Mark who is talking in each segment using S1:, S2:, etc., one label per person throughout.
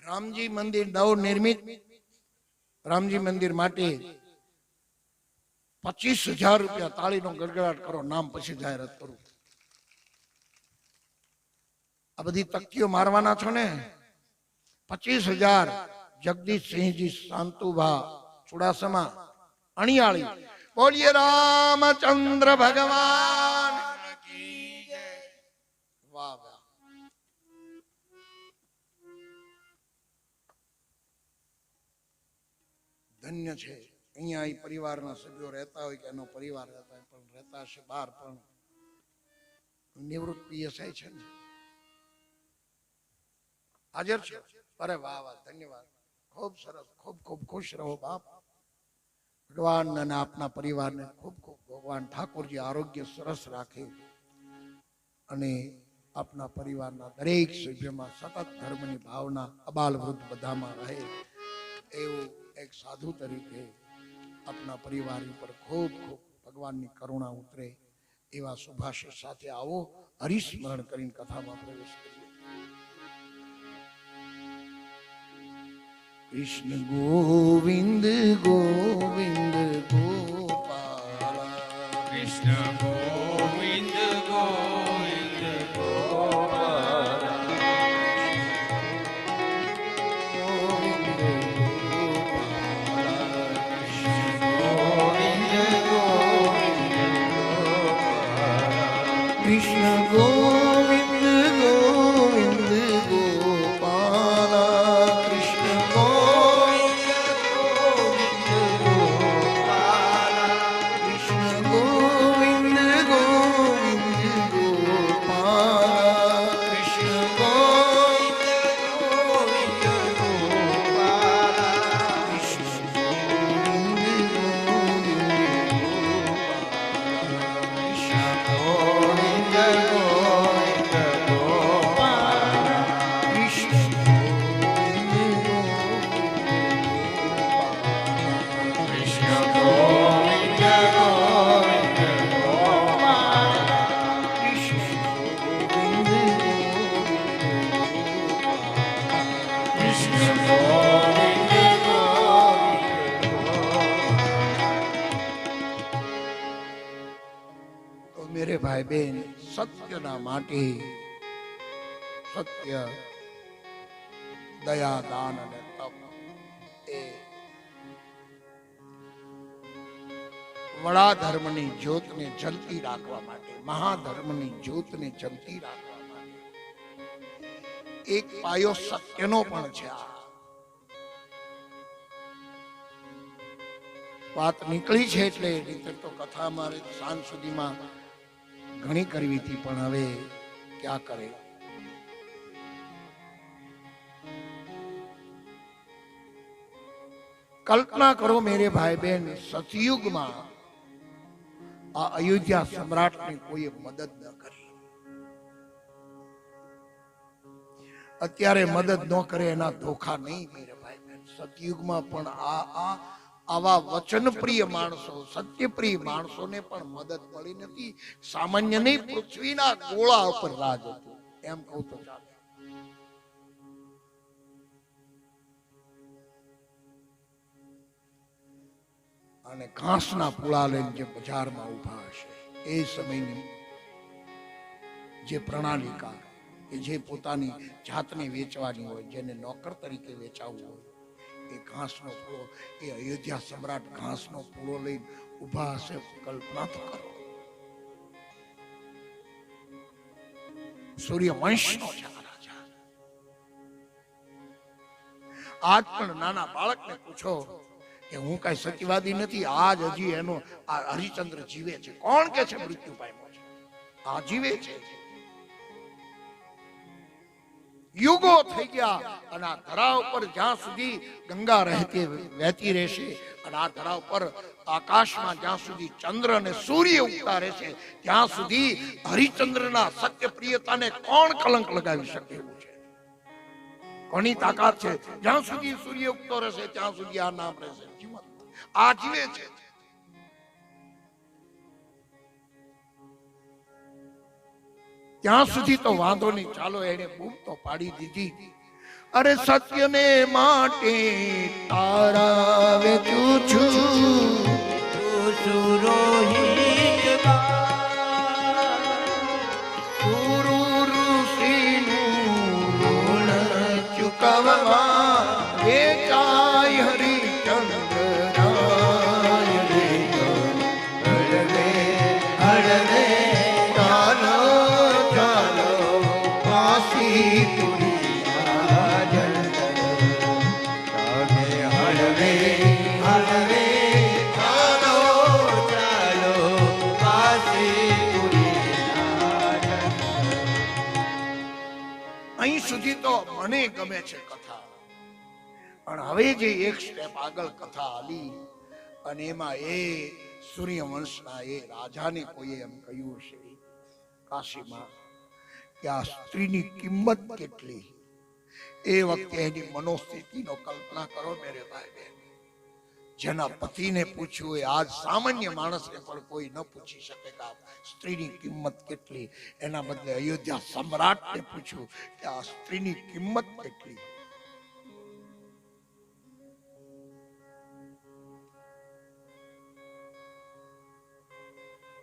S1: રામજી મંદિર નવ નિર્મિત રામજી મંદિર માટે 25,000 રૂપિયા તાળીનો ગડગડાટ કરો. નામ પછી જાહેરાત કરું. આ બધી તકતીઓ મારવાના છો ને. 25,000 જગદીશસિંહજી શાંતુભા ચુડાસમા અણિયાળી. બોલીએ રામચંદ્ર ભગવાન કી જય. વાહ વાહ. ધન્ય છે. અહીંયા એ પરિવારના સભ્યો રહેતા હોય કે એનો પરિવાર રહેતા હોય, પણ રહેતા હશે બહાર, પણ નિવૃત્ત પીએસઆઈ છે ને, હાજર છે. અરે વાહ વાહ, ધન્યવાદ. ખૂબ સરસ. ખૂબ ખૂબ ખુશ રહો બાપ. ભગવાન અને આપના પરિવારને ખૂબ ખૂબ ભગવાન ઠાકોરજી આરોગ્ય સરસ રાખે અને આપના પરિવારના દરેક સભ્યમાં સતત ધર્મની ભાવના અબાલ વૃદ્ધ બધામાં રહે એવું એક સાધુ તરીકે આપના પરિવાર ઉપર ખૂબ ખૂબ ભગવાનની કરુણા ઉતરે એવા શુભાશીષ સાથે આવો હરિસ્મરણ કરીને કથામાં પ્રવેશ કરીએ. કૃષ્ણ ગોવિંદ ગોવિંદ ગોપાલા.
S2: કૃષ્ણ ગોવિંદ ગોવિંદ ગોપાલા.
S1: ગોવિંદ ગોપાલા.
S2: કૃષ્ણ ગોવિંદ ગોવિંદ ગોપાલા.
S1: કૃષ્ણ ગોવિંદ ગોવિંદ ગોપાલા. કૃષ્ણ ગોવિંદ ગોવિંદ ગોપાલા. કૃષ્ણ ગોવિંદ ગોવિંદ ગોપાલા. કૃષ્ણ ગોવિંદ ગોવિંદ ગોપાલા. કૃષ્ણ ગોવિંદ તો મેરે ભાઈ બહેન, સત્યના માટે સત્ય, દયા, દાન અને તપ એ વડા ધર્મની જ્યોતને જલતી રાખવા માટે, મહાધર્મની જ્યોતને જલતી રાખવા માટે એક પાયો સત્યનો પણ છે. આ વાત નીકળી છે એટલે રીતે તો કથા મારે સાંજ સુધીમાં ઘણી કરવી હતી, પણ હવે ક્યાં કરે. કલ્પના કરો મેરે ભાઈ બહેન, સતયુગમાં આ અયોધ્યા સમ્રાટની કોઈએ મદદ ન કરી. અત્યારે મદદ ન કરે એના ધોખા નહીં મેરે ભાઈ બહેન. સતયુગમાં પણ આવા વચનપ્રિય માણસો, સત્યપ્રિય માણસોને પણ મદદ મળી નથી. સામાન્ય નહીં, પૃથ્વીના ગોળા ઉપર રાજ હતું એમ કહું તો ચાલે. અને ઘાસના પુળા લઈને જે બજારમાં ઉભા હશે, એ સમયની જે પ્રણાલિકા કે જે પોતાની જાતને વેચવાની હોય, જેને નોકર તરીકે વેચાવવું હોય, એ ઘાસનો પૂળો, એ અયોધ્યા સમ્રાટ ઘાસનો પૂળો લઈને ઉભા હશે. કલ્પના તો કરો. સૂર્યવંશનો છે આ રાજા. આજ પણ નાના બાળકને પૂછો કે હું કઈ સત્યવાદી નથી, આજ હજી એનો આ હરિચંદ્ર જીવે છે. કોણ કે છે મૃત્યુ પામ્યો છે? આ જીવે છે. યુગો થઈ ગયા અને આ ધરા ઉપર જ્યાં સુધી ગંગા વહેતી રહેશે અને આ ધરા ઉપર આકાશમાં જ્યાં સુધી ચંદ્ર અને સૂર્ય ઉગતા રહેશે, ત્યાં સુધી હરિચંદ્રના સત્યપ્રિયતાને કોણ કલંક લગાવી શકે એવું છે? કોની તાકાત છે? જ્યાં સુધી સૂર્ય ઉગતો રહેશે ત્યાં સુધી આ નામ રહેશે જીવંત. આ જીવે છે. ત્યાં સુધી તો વાંધો નહીં, ચાલો એને બૂમ તો પાડી દીધી. અરે સત્યને માટે તારાવે છું
S2: સુરોહિત
S1: ગુરુ ઋષિનું ઋણ ચૂકવવા વેચાય હરિચંદ્ર રાય રે હળવે હળવે ચાલો ચાલો કાશીપુરી
S2: હળવે હળવે ચાલો ચાલો કાશીપુરી.
S1: અહીં સુધી તો મને ગમે છે કથા, પણ હવે જે એક સ્ટેપ આગળ કથા આલી અને એમાં એ સૂર્યવંશના એ રાજાને કોઈએ એમ કહ્યું છે કાશીમાં કે આ સ્ત્રીની કિંમત કેટલી, એ વખતે એની મનોસ્થિતિનો કલ્પના કરો મેરે ભાઈ બહેન. જેના પતિને પૂછ્યું હોય, આજ સામાન્ય માણસને પણ કોઈ ન પૂછી શકે કે આ સ્ત્રીની કિંમત કેટલી, એના બદલે અયોધ્યા સમ્રાટને પૂછ્યું કે આ સ્ત્રીની કિંમત કેટલી.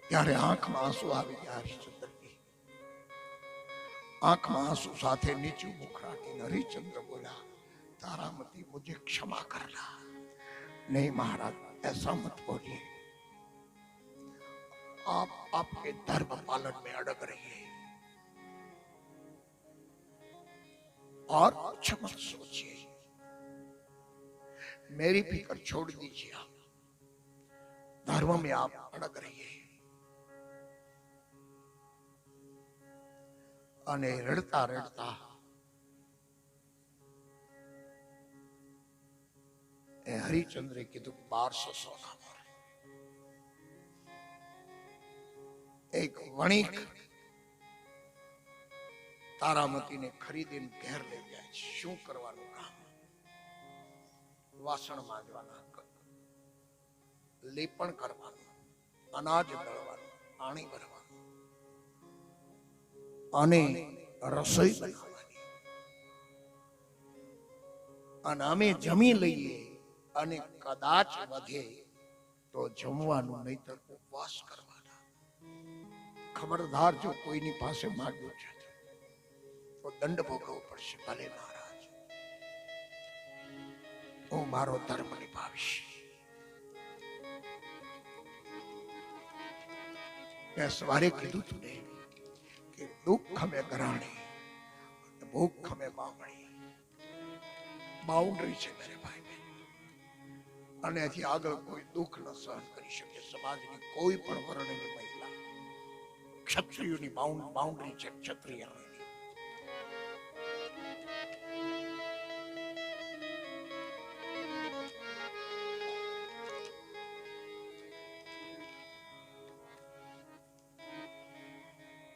S1: ત્યારે આંખમાં આંસુ આવી ગયા હરિશ્ચંદ્રની. આંખમાં આંસુ સાથે નીચું મુખ રાખીને હરિશ્ચંદ્ર બોલ્યા, तारामती मुझे क्षमा करना. नहीं महाराज, ऐसा मत बोलिए. आप आपके धर्म पालन में अड़ग रहिए और कुछ मत सोचिए. मेरी फिक्र छोड़ दीजिए. आप धर्म में आप अड़ग रहिए. અને રડતા રડતા એ હરિચંદ્રે કીધું 1200 સોના પર એક વણિક તારામતીને ખરીદીને ઘેર લઈ જાય છે. શું કરવાનું કામ? વાસણ માંજવાના, લેપણ કરવાનું, અનાજ દળવાનું, પાણી ભરવાનું અને રસોઈ બનાવવાની. અને અમે જમી લઈએ અને કદાચ વધે તો જમવાનું, નહીતર ઉપવાસ કરવાના. ખબરદાર, જો કોઈની પાસે માંગ્યું છે તો દંડ ભોગવવો પડશે. ભલે મહારાજ, હું મારો ધર્મ નિભાવીશ. મેં સવારે કીધું તું ને કે દુઃખ મેં ઘરાણી, ભૂખ મેં બામણી. બાઉન્ડ્રી છે મેરે ભાઈ બહેન. અને એથી આગળ કોઈ દુઃખ ન સહન કરી શકે. સમાજની કોઈ પણ વર્ણની મહિલા, ક્ષત્રિયોની બાઉન્ડ્રી છે ક્ષત્રિય.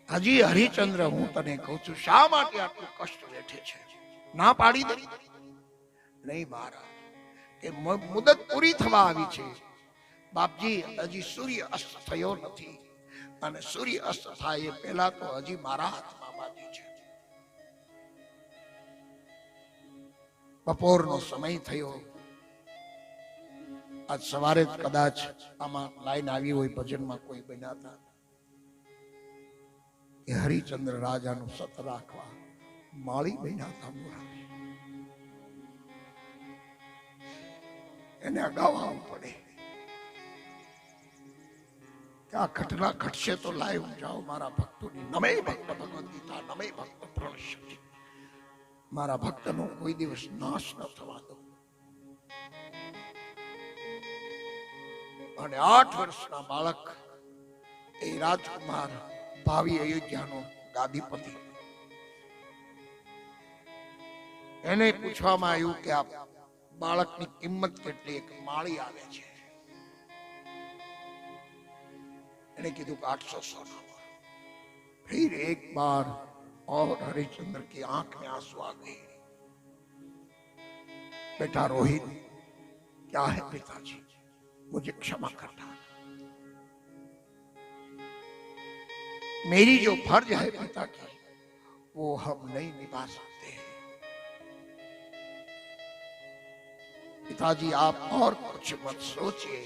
S1: હજી હરિચંદ્ર, હું તને કહું છું, શા માટે આટલું કષ્ટ વેઠે છે? ના પાડી દે. નહીં મહારાજ, કે મુદત પૂરી થવા આવી છે. બાપજી, હજી સૂર્ય અસ્ત થયો નથી, અને સૂર્ય અસ્ત થાય એ પહેલા તો હજી મારા હાથમાં બાકી છે. બપોરનો સમય થયો. આજ સવારે જ કદાચ આમાં લાઈન આવી હોય, ભજનમાં કોઈ બન્યા હતા કે હરિચંદ્ર રાજાનું સત રાખવા માળી બન્યા હતા. મુરારી એને અગાઉ આવવું પડે કે આ ઘટના ઘટશે તો લાઈવ જાઓ. મારા ભક્તોની નમે ભક્ત ભગવદ ગીતા, નમે ભક્ત પ્રણશક્તિ. મારા ભક્તનો કોઈ દિવસ નાશ ન થવા દો. અને 8 વર્ષના બાળક એ રાજકુમાર, ભાવિ અયોધ્યાનો ગાદીપતિ, એને પૂછવામાં આવ્યું કે આ બાળકની કિંમત કેટલી? એક માળી આવે છે. એને કીધું કે 800 સોના. फिर एक बार और हरिश्चंद्र की आंख में आंसू आ गए. बेटा रोहित, क्या है पिताजी, मुझे क्षमा करना. मेरी जो फर्ज है पिता की, वो हम नहीं निभा सकते. पिताजी आप और कुछ मत सोचिए,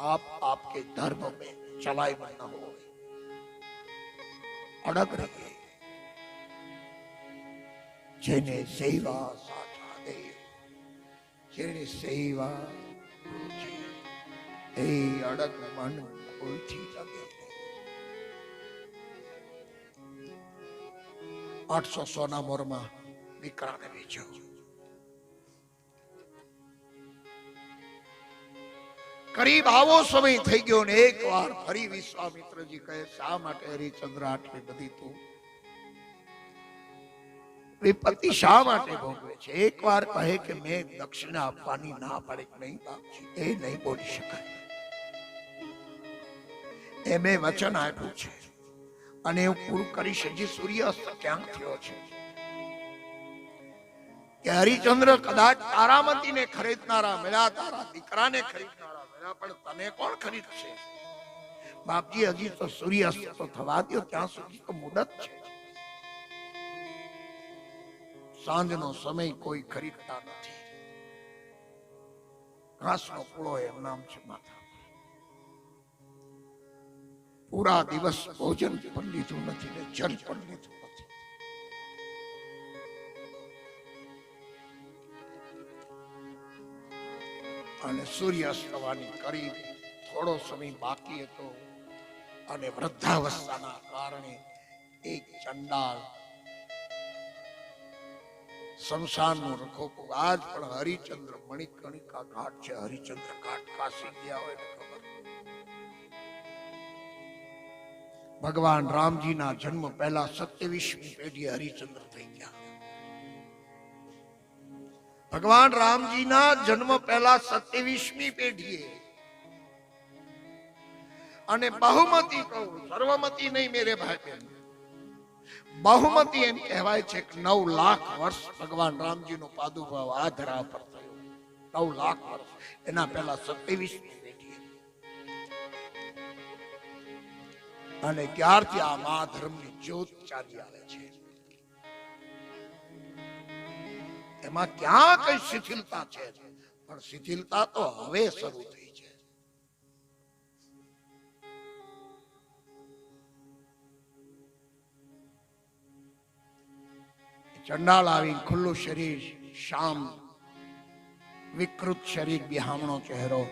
S1: आप आपके धर्म में चलाए न हो, अड़ग रहिए। जेने सेवा साचा दे, जेने सेवा रुचि, ए अड़ग मन कोई थी लगे। 800 સોના મોરમાં દીકરાને વેચ્યો। કરીબ આવો સમય થઈ ગયો ને એક વાર ફરી વિશ્વામિત્રજી કહે, શા માટે હરિચંદ્ર આટલી બધી તું વિપત્તિ શા માટે ભોગવે છે? એક વાર કહે કે મેં દક્ષિણા આપવાની ના પાડી કે નહીં બાપજી, એ નહીં બોલી શકાય। એ મેં વચન આપ્યું છે અને હું પૂરું કરીશ। હજી સૂર્યાસ્ત ક્યાં થયો છે કે હરિચંદ્ર કદાચ તારામતીને ખરીદનારા મળ્યા, તારા દીકરાને ખરીદનારા મળ્યા, પણ તને કોણ ખરીદશે? બાપજી હજી તો સૂર્યાસ્ત તો થવા દો, ત્યાં સુધી તો મુદત છે। સાંજનો સમય કોઈ ખરીદતા નથી। ઘાસનો પૂળો એમ નામ છે માથા। પૂરા દિવસ ભોજન પણ લીધું નથી ને જલ પણ લીધું નથી। અને સૂર્યાસ્ત થવાની કરીબ થોડો સમય બાકી હતો અને વૃદ્ધાવસ્થાના કારણે એક ચંડાળ શમશાનનો રખોપો, આજ પણ હરિચંદ્ર મણિકર્ણિકા ઘાટ છે, હરિચંદ્ર ઘાટ કાશી ગયા હોય ખબર। ભગવાન રામજીના જન્મ પહેલા 27મી પેઢી હરિચંદ્ર થઈ ગયા। ભગવાન રામજીના જન્મ પહેલા 27મી પેઢીએ, અને બહુમતી કહું, સર્વમતી નહીં મેરે ભાઈ બહેન, બહુમતી એમ કહેવાય છે કે 9 લાખ વર્ષ ભગવાન રામજીનો પ્રાદુર્ભાવ આ ધરા પર થયો। 9 લાખ વર્ષ, એના પહેલા 27મી પેઢીએ। અને ત્યારથી આ મા ધર્મની જ્યોત ચાલી આવે છે। એમાં ક્યાં કઈ શિથિલતા છે? પણ શિથિલતા તો હવે શરૂ થઈ છે। ચંડાલ આવી ખુલ્લું શરીર, શામ વિકૃત શરીર, બિહામણો ચહેરો,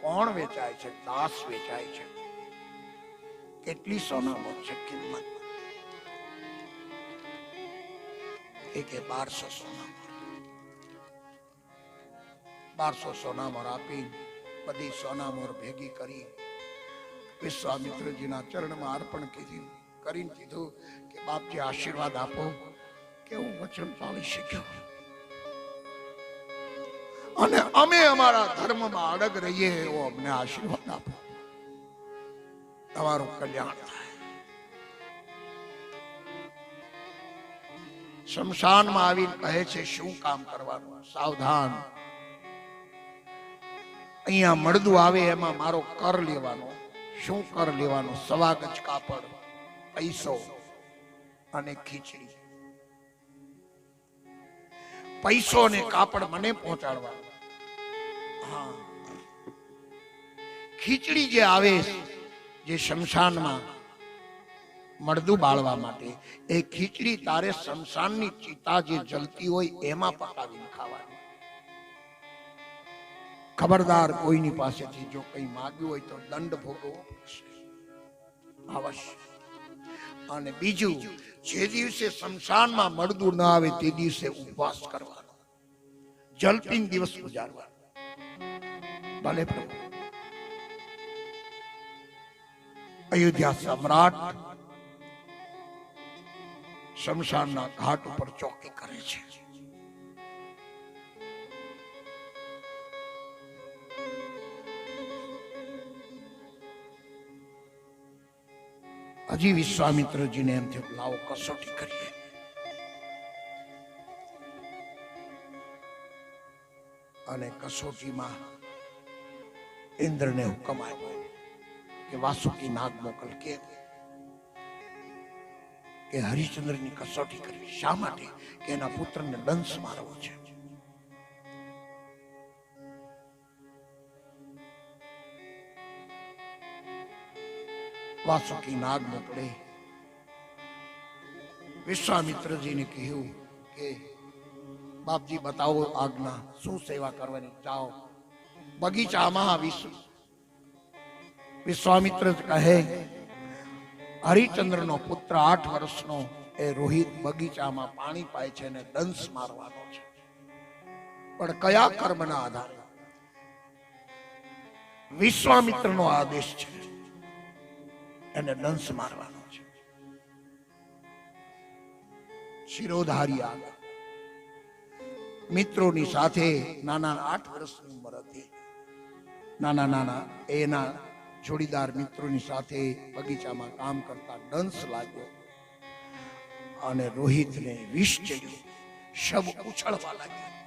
S1: કોણ વેચાય છે? દાસ વેચાય છે। કેટલી સોનામાં છે કિંમત? એક 1200 સોનામાં, 1200 સોનામાં આપી બધી સોનામોર ભેગી કરી વિશ્વામિત્રજીના ચરણમાં અર્પણ કરીને કીધું કે બાપજી આશીર્વાદ આપો કે હું વચન પાળી શક્યો અને અમે અમારા ધર્મમાં અડગ રહીએ એવો અમને આશીર્વાદ આપો, તમારું કલ્યાણ થાય। શમશાનમાં આવીને કહે છે શું કામ કરવાનું? સાવધાન, અહીંયા મળદું આવે એમાં મારો કર લેવાનો। શું કર લેવાનો? 1.25 ગજ કાપડ, પૈસો અને ખીચડી। પૈસો અને કાપડ મને પહોંચાડવાનો। હા, ખીચડી જે આવે, જે શમશાનમાં મળદું બાળવા માટે, એ ખીચડી તારે શમશાનની ચિતા જે જલતી હોય એમાં પકાવીને ખાવાની। ખબરદાર, કોઈની પાસેથી જો કંઈ માંગ્યું હોય તો દંડ ભોગવવો પડશે અવશ્ય। અને બીજું, જે દિવસે શમશાનમાં મળદું ન આવે તે દિવસે ઉપવાસ કરવાનો, જલપીન દિવસ ગુજારવાનો। ભલે પ્રભુ। અયોધ્યા સમ્રાટ શમશાનના ઘાટ ઉપર ચોકી કરે છે। હજી વિશ્વામિત્રજીને એમ થયું લાવો કસોટી કરીએ। અને કસોટીમાં ઇન્દ્રને હુકમ આપ્યો કે વાસુકી નાગ મોકલ, કે હરિશ્ચંદ્રની કસોટી કરવી। શા માટે? કે એના પુત્રને દંશ મારવો છે। વાસુકી નાગ મોકલે. વિશ્વામિત્રજીને કહ્યું કે બાપજી બતાવો આજ્ઞા, શું સેવા કરવાની? જાઓ બગીચામાં. વિશ્વામિત્ર કહે, હરિચંદ્રનો પુત્ર 8 વર્ષનો એ રોહિત બગીચામાં પાણી પાય છે અને દંશ મારવાનો છે, પણ કયા કર્મના આધારે? વિશ્વામિત્રનો આદેશ છે, એને દંશ મારવાનો છે. શિરોધારી આગળ મિત્રોની સાથે, નાના 8 વર્ષની ઉંમર હતી, નાના એના જોડીદાર મિત્રોની સાથે બગીચામાં કામ કરતા દંશ લાગ્યો અને રોહિતને વિષ ચડ્યું. શબ ઉછળવા લાગ્યા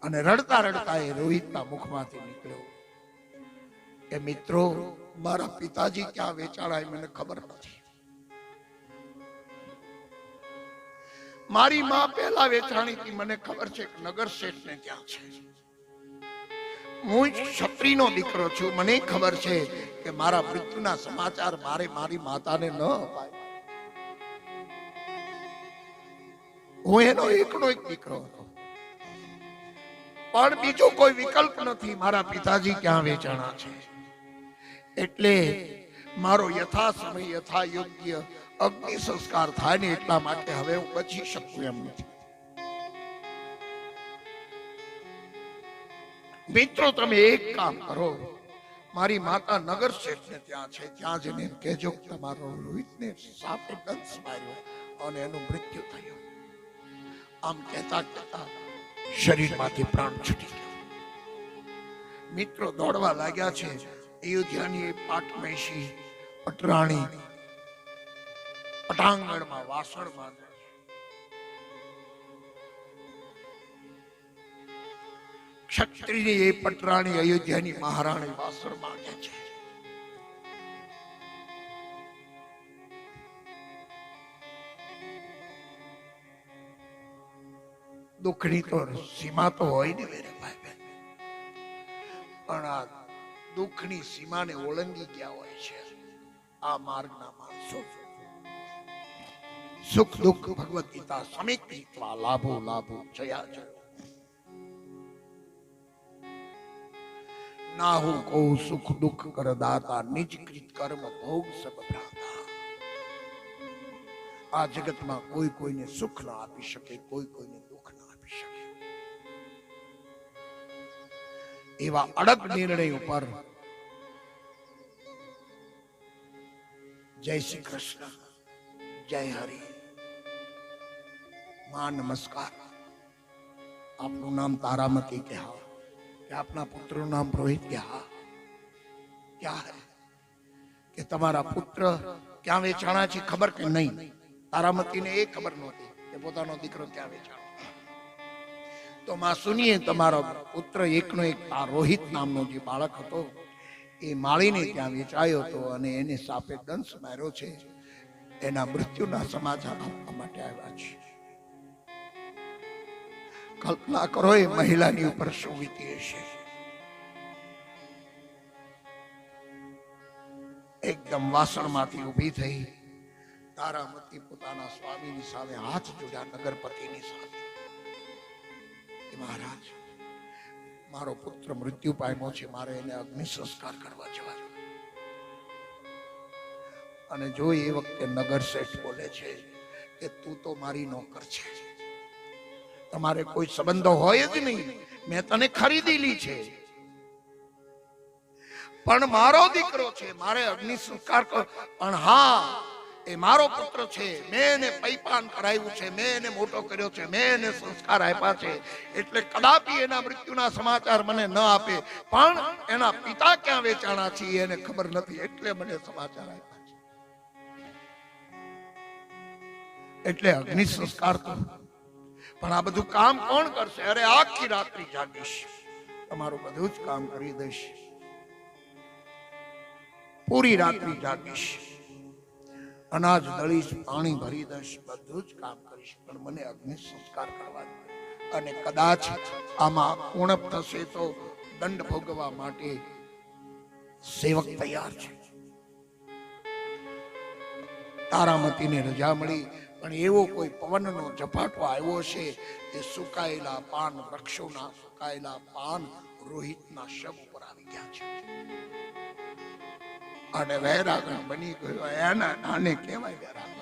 S1: અને રડતા રડતા એ રોહિતના મુખમાંથી નીકળ્યો કે મિત્રો, મારા પિતાજી ક્યાં વેચાણાય મને ખબર નથી. મારી માં પહેલા વેચાણી હતી, મને ખબર છે કે નગર શેઠ ને ત્યાં છે. હું ક્ષત્રિયનો દીકરો છું, મને ખબર છે કે મારા મૃત્યુના સમાચાર મારે મારી માતાને ન અપાય. હું એનો એકનો એક દીકરો હતો, પણ બીજો કોઈ વિકલ્પ નથી. મારા પિતાજી ક્યાં વેચાણા છે, એટલે મારો યથા સમય યથા યોગ્ય અગ્નિ સંસ્કાર થાય ને એટલા માટે હવે હું બચી શકું એમ નથી. મિત્રો, તમે એક કામ કરો, મારી માતા નગર શેઠ ને ત્યાં છે, ત્યાં જઈને કહેજો તમારો રોહિતને સાપે દંશ માર્યો અને એનું મૃત્યુ થયું. આમ કહેતા કહેતા શરીરમાંથી પ્રાણ છૂટી ગયો. મિત્રો દોડવા લાગ્યા છે. અયોધ્યાની પાટમેશી પટરાણી પટાંગણમાં વાસણ બાંધે. ક્ષત્રિય એ પટરાણી અયોધ્યાની મહારાણી વાસણ બાંધે છે. દુઃખની તો સીમા તો હોય ને મેરે ભાઈ બહેન, પણ આ દુઃખની સીમાને ઓળંગી ગયા હોય છે આ માર્ગના માણસો. સુખ દુઃખ ભગવદ ગીતા સમીકૃત્વા લાભો લાભો જયા જય. નાહુ કો સુખ દુઃખ કરદાતા નિજ કૃત કર્મ ભોગ સબ ભ્રાતા. આ જગતમાં કોઈ કોઈને સુખ ના આપી શકે, કોઈ કોઈને દુઃખ ના આપી શકે. એવા અડગ નિર્ણય ઉપર જય શ્રી કૃષ્ણ, જય હરિ. માં નમસ્કાર. આપનું નામ તારામતી કે હા, કે આપના પુત્રનું નામ રોહિત કે હા? ક્યાં હે કે તમારા પુત્ર ક્યાં વેચાણા છે ખબર કે નહીં? તારામતીને એ ખબર નહોતી કે પોતાનો દીકરો ક્યાં વેચાણો. તો માં સુનીએ, તમારો પુત્ર એકનો એક આ રોહિત નામનો જે બાળક હતો એ માળીને ત્યાં વેચાયો હતો અને એને સાપે દંશ માર્યો છે. એના મૃત્યુના સમાચાર આપવા માટે આવ્યા છે. કલ્પના કરો એ મહિલાની ઉપર શું વીતી હશે. એકદમ વાસણમાંથી ઊભી થઈ તારામતી પોતાના સ્વામીની સામે હાથ જોડ્યા, નગરપતિની સામે. મહારાજ, મારો પુત્ર મૃત્યુ પામ્યો છે, મારે એને અગ્નિ સંસ્કાર કરવા જવા. અને જો એ વખતે નગર શેઠ બોલે છે કે તું તો મારી નોકર છે, તમારે કોઈ સંબંધો હોય જ નહીં, મેં તને ખરીદેલી છે, પણ મારો દીકરો છે, મારે અગ્નિ સંસ્કાર કર. પણ હા, એ મારો પુત્ર છે, મેં એને પૈપાન કરાવ્યું છે, મેં એને મોટો કર્યો છે, મેં એને સંસ્કાર આપ્યા છે, એટલે કદાપી એના મૃત્યુના સમાચાર મને ન આપે. પણ એના પિતા ક્યાં વેચાણા છે એને ખબર નથી, એટલે મને સમાચાર આપ્યા છે. એટલે અગ્નિ સંસ્કાર તો. પણ આ બધું કામ કોણ કરશે? અરે આખી રાત્રિ જાગીશ, તમારું બધું જ કામ કરી દઈશ, પૂરી રાત્રિ જાગીશ, અનાજ દળીશ, પાણી ભરી દઈશ, બધું જ કામ કરીશ, પણ મને અગ્નિ સંસ્કાર કરવા દે. અને કદાચ આમાં ઉણપ થશે તો દંડ ભોગવવા માટે સેવક તૈયાર છે. તારામતીને રજા મળી, પણ એવો કોઈ પવનનો ઝપાટો આવ્યો છે એ સુકાયેલા પાન, વૃક્ષોના સુકાયેલા પાન રોહિતના શબ ઉપર આવી ગયા છે અને વૈરાગણ બની ગયો. એના નાને કહેવાય વૈરાગણ.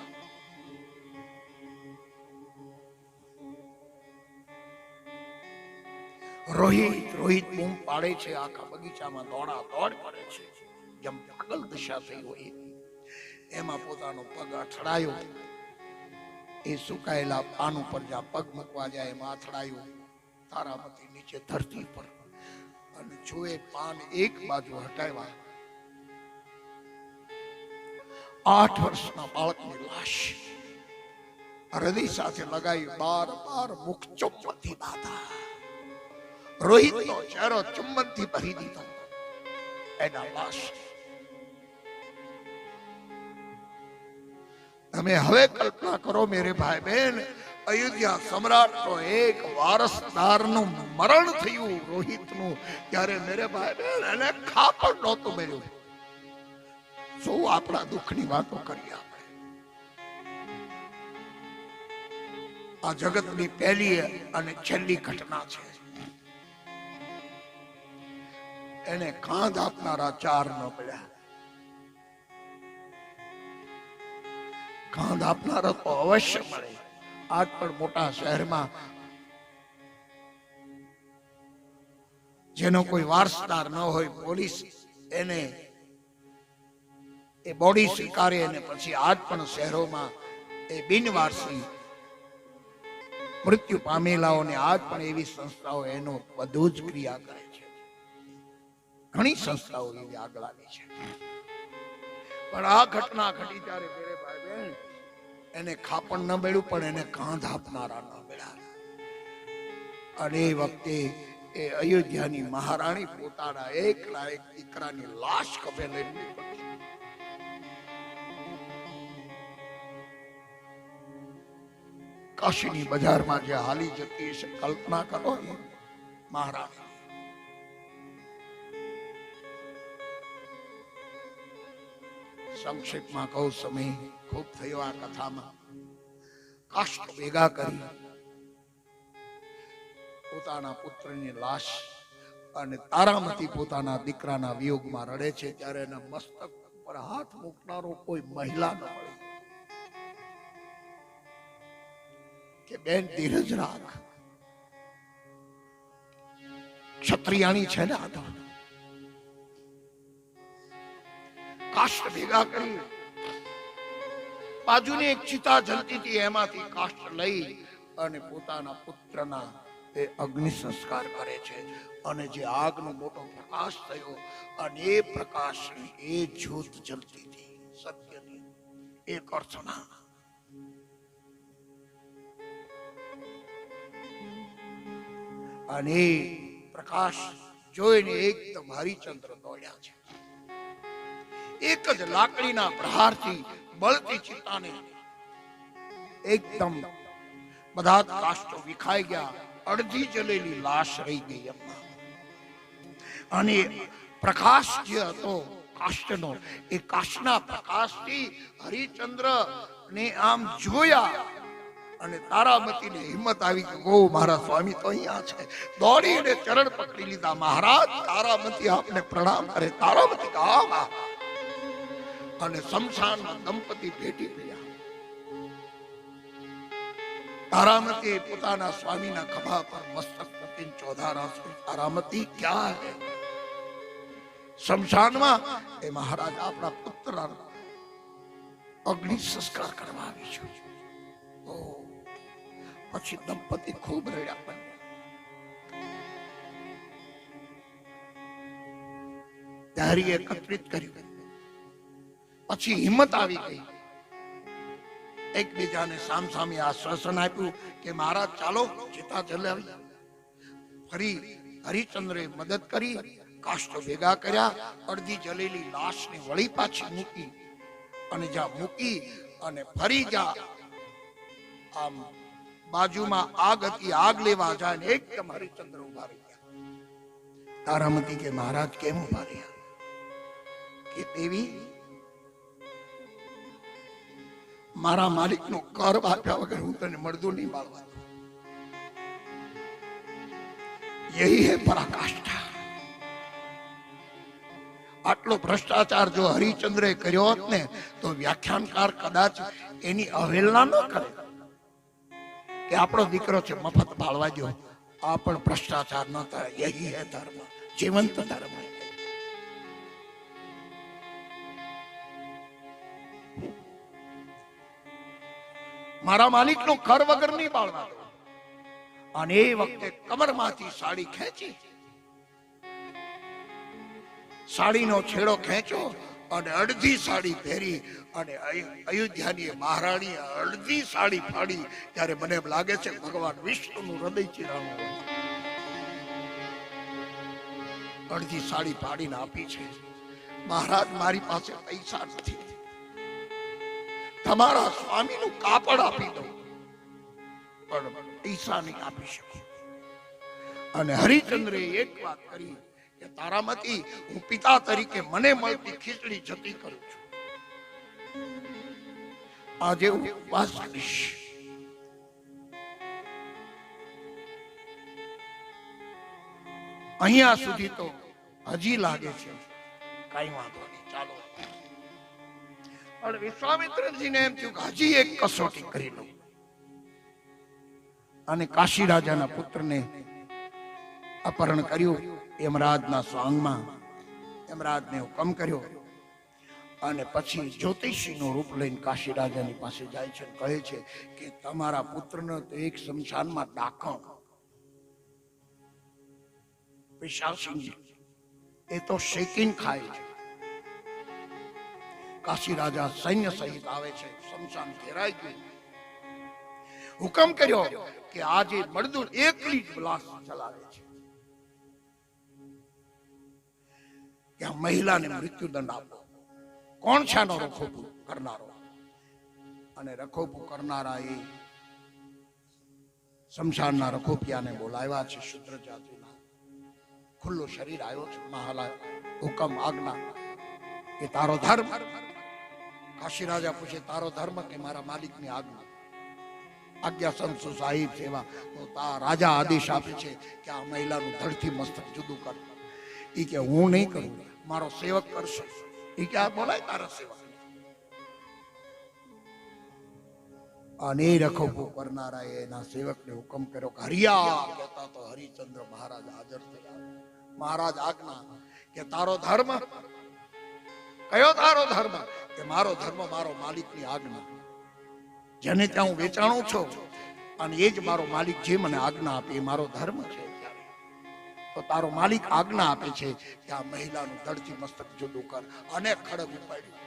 S1: રોહિત બૂમ પાડે છે, આખા બગીચામાં દોડા દોડ કરે છે, જેમ પાગલ દશા થઈ હોય એમાં પોતાનો પગ અથડાયો. એ સુકાયેલા પાન ઉપર જ્યાં પગ મૂકવા જાય એમાં અથડાયો. તારામતી નીચે ધરતી પર અને જોએ પાન એક બાજુ હટાવ્યા. 8 વર્ષના બાળકની લાશ હૃદય સાથે લગાવી બાર મુખ ચુંબનથી બાંધા. રોહિતનો ચહેરો ચુંબનથી ભરી દીધો. એના લાશ તમે હવે કલ્પના કરો મેરે ભાઈ બહેન, અયોધ્યા સમ્રાટનો એક વારસદારનું મરણ થયું રોહિતનું, ત્યારે મેરે ભાઈ બહેન એને ખાપણ નહોતું મળ્યું. શું આપણા દુઃખની વાતો કરીએ આપણે. આ જગતની પહેલી અને છેલ્લી ઘટના છે. એને કાંધ આપનારા 4 ન મળ્યા. કાંધ આપનારા તો અવશ્ય મળે. આજ પણ મોટા શહેરમાં જેનો કોઈ વારસદાર ન હોય, પોલીસ એને એ બોડી સ્વીકારે અને પછી આજ પણ શહેરોમાં એ બિનવારસી મૃત્યુ પામેલાઓને આજ પણ એવી સંસ્થાઓ એનો બધું જ ક્રિયા કરે છે. ઘણી સંસ્થાઓ એવી આગળ આવી છે. પણ આ ઘટના ઘટી ત્યારે મેરે ભાઈ બહેન એને ખાપણ ન મળ્યું, પણ એને કાંધ આપનારા ન મળ્યા. અને એ વખતે એ અયોધ્યાની મહારાણી પોતાના એકલા એક દીકરાની લાશ કફે લઈને કાશીની બજારમાં જે હાલી જતી છે, કલ્પના કરો. મહારાણી સંક્ષેપમાં કહું, સમય ખૂબ થયો આ કથામાં. કાષ્ટ ભેગા કરી પોતાના પુત્રની લાશ અને તારામતી પોતાના દીકરાના વિયોગમાં રડે છે, ત્યારે એના મસ્તક પર હાથ મૂકનારો કોઈ મહિલા ન મળે કે બેન ધીરજ રાખ, ક્ષત્રિયાણી છે ને. આ કાષ્ટ ભેગા કરી બાજુની એક ચિતા જલતી હતી, એમાંથી કાષ્ટ લઈ અને પોતાના પુત્રના એ અગ્નિ સંસ્કાર કરે છે. અને જે આગનો મોટો પ્રકાશ થયો અને એ પ્રકાશ એ જ્યોત જલતી હતી સત્યની એક અર્ચના. અને પ્રકાશ જોઈને એકદમ હરિચંદ્ર દોડ્યા છે. એક જ લાકડીના પ્રહારથી બળતી ચિત્તાને એકદમ બધા કાષ્ટો વિખાઈ ગયા. અડધી જલેલી લાશ રહી ગઈ એમાં. અને પ્રકાશ જે હતો કાષ્ટનો, એ કાષ્ટના પ્રકાશથી હરિચંદ્ર ને આમ જોયા અને તારામતીને હિંમત આવી કે ઓ મારા સ્વામી તો અહીંયા છે. દોડીને ચરણ પકડી લીધા. મહારાજ, તારામતી આપને પ્રણામ કરે. તારામતી કહા અને શમશાનમાં દંપતી ભેટી પડ્યા. તારામતી પોતાના સ્વામીના ખભા પર મસ્તક મૂકીને ચોધારા. તારામતી ક્યાં હે? શમશાનમાં એ મહારાજ આપણા પુત્ર અગ્નિ સંસ્કાર કરવા આવી છું. પછી દંપતી ખૂબ રડ્યા. પણ ધૈર્ય એકત્રિત કર્યું. પછી હિંમત આવી ગઈ. એકબીજાને સામસામે આશ્વાસન આપ્યું કે મહારાજ ચાલો ચિતા જલાવી. ફરી હરિચંદ્રે મદદ કરી, કાષ્ટો ભેગા કર્યા, અડધી જલેલી લાશને વળી પાછી મૂકી અને જ્યાં મૂકી અને ફરી જ્યાં આમ બાજુમાં આગ હતી, આગ લેવા જાય ને એકદમ હરિચંદ્ર ઉભા રહી ગયા. તારામતી કે મહારાજ કેમ ઉભા રહ્યા? કે દેવી મારા માલિકનો કર આપ્યા વગર હું તને મળદું નહીં બાળવા. યહી હે પરાકાષ્ઠા. આટલો ભ્રષ્ટાચાર જો હરિચંદ્રે કર્યો હોત ને તો વ્યાખ્યાનકાર કદાચ એની અવહેલના ન કરે કે આપણો દીકરો છે મફત બાળવા દો. આ પણ ભ્રષ્ટાચાર ન થાય. યહી હે ધર્મ, જીવંત ધર્મ. મારા માલિકનો કર વગર નહીં બાળવા દો. અને એ વખતે કમરમાંથી સાડી ખેંચી, સાડીનો છેડો ખેંચો અને અડધી સાડી પહેરી અને અયોધ્યાની મહારાણી અડધી સાડી ફાડી. ત્યારે મને એમ લાગે છે ભગવાન વિષ્ણુનું હૃદય ચીરાણું હોય. અડધી સાડી ફાડીને આપી છે. મહારાજ મારી પાસે પૈસા નથી, તમારા સ્વામીનું કાપડ આપી દો, પણ પૈસા નહીં આપી શકું. અને હરિચંદ્રે એક વાત કરી કે તારામાંથી હું પિતા તરીકે મને મળતી ખીચડી જતી કરું છું. આજે હું ઉપવાસ કરીશ. અહીંયા સુધી તો હજી લાગે છે કઈ વાંધો નહીં, ચાલો. પણ વિશ્વામિત્રજીને એમ થયું કે હજી એક કસોટી કરી લઉં. અને કાશી રાજાના પુત્રને અપહરણ કર્યું. યમરાજના સ્વાંગમાં યમરાજને હુકમ કર્યો અને પછી જ્યોતિષીનું રૂપ લઈને કાશી રાજાની પાસે જાય છે. કહે છે કે તમારા પુત્રને તો એક શમશાનમાં ડાકણ પિશાચી એ તો શેકીને ખાય છે. કાશી રાજા સૈન્ય સહિત આવે છે. શમશાન ઘેરાઈ ગયું. હુકમ કર્યો કે આજે મળદું એકલી જ બ્લાસ્ટ ચલાવે છે કે આ મહિલાને મૃત્યુદંડ આપો. કોણ છે આનો રખોપું કરનારો? અને રખોપું કરનારા એ શમશાનના રખોપિયાને બોલાવ્યા છે. શુદ્ર જાતિના ખુલ્લું શરીર આવ્યો છે. મહાલા હુકમ આજ્ઞા કે તારો ધર્મ. કાશી રાજા પૂછે તારો ધર્મ કે મારા માલિકની આજ્ઞા? આજ્ઞા સંત સાહિબ સેવા. તો રાજા આદેશ આપે છે કે આ મહિલાનું ધડથી મસ્તક જુદું કર. એ કે હું નહીં કરું, મારો સેવક કરશે. એ કે આ બોલાય તારા સેવક. અને રખોપો કરનારા એના સેવકને હુકમ કર્યો કે હરિયા કહેતા તો હરિચંદ્ર મહારાજ હાજર થયા. મહારાજ આજ્ઞા કે તારો ધર્મ કયો? તારો ધર્મ કે મારો ધર્મ મારો માલિકની આજ્ઞા. જેને ત્યાં હું વેચાણું છું અને એ જ મારો માલિક જે મને આજ્ઞા આપે એ મારો ધર્મ છે. તો તારો માલિક આજ્ઞા આપે છે કે આ મહિલાનું ધડથી મસ્તક જુદું કર. અને ખડગ ઉપાડ્યું.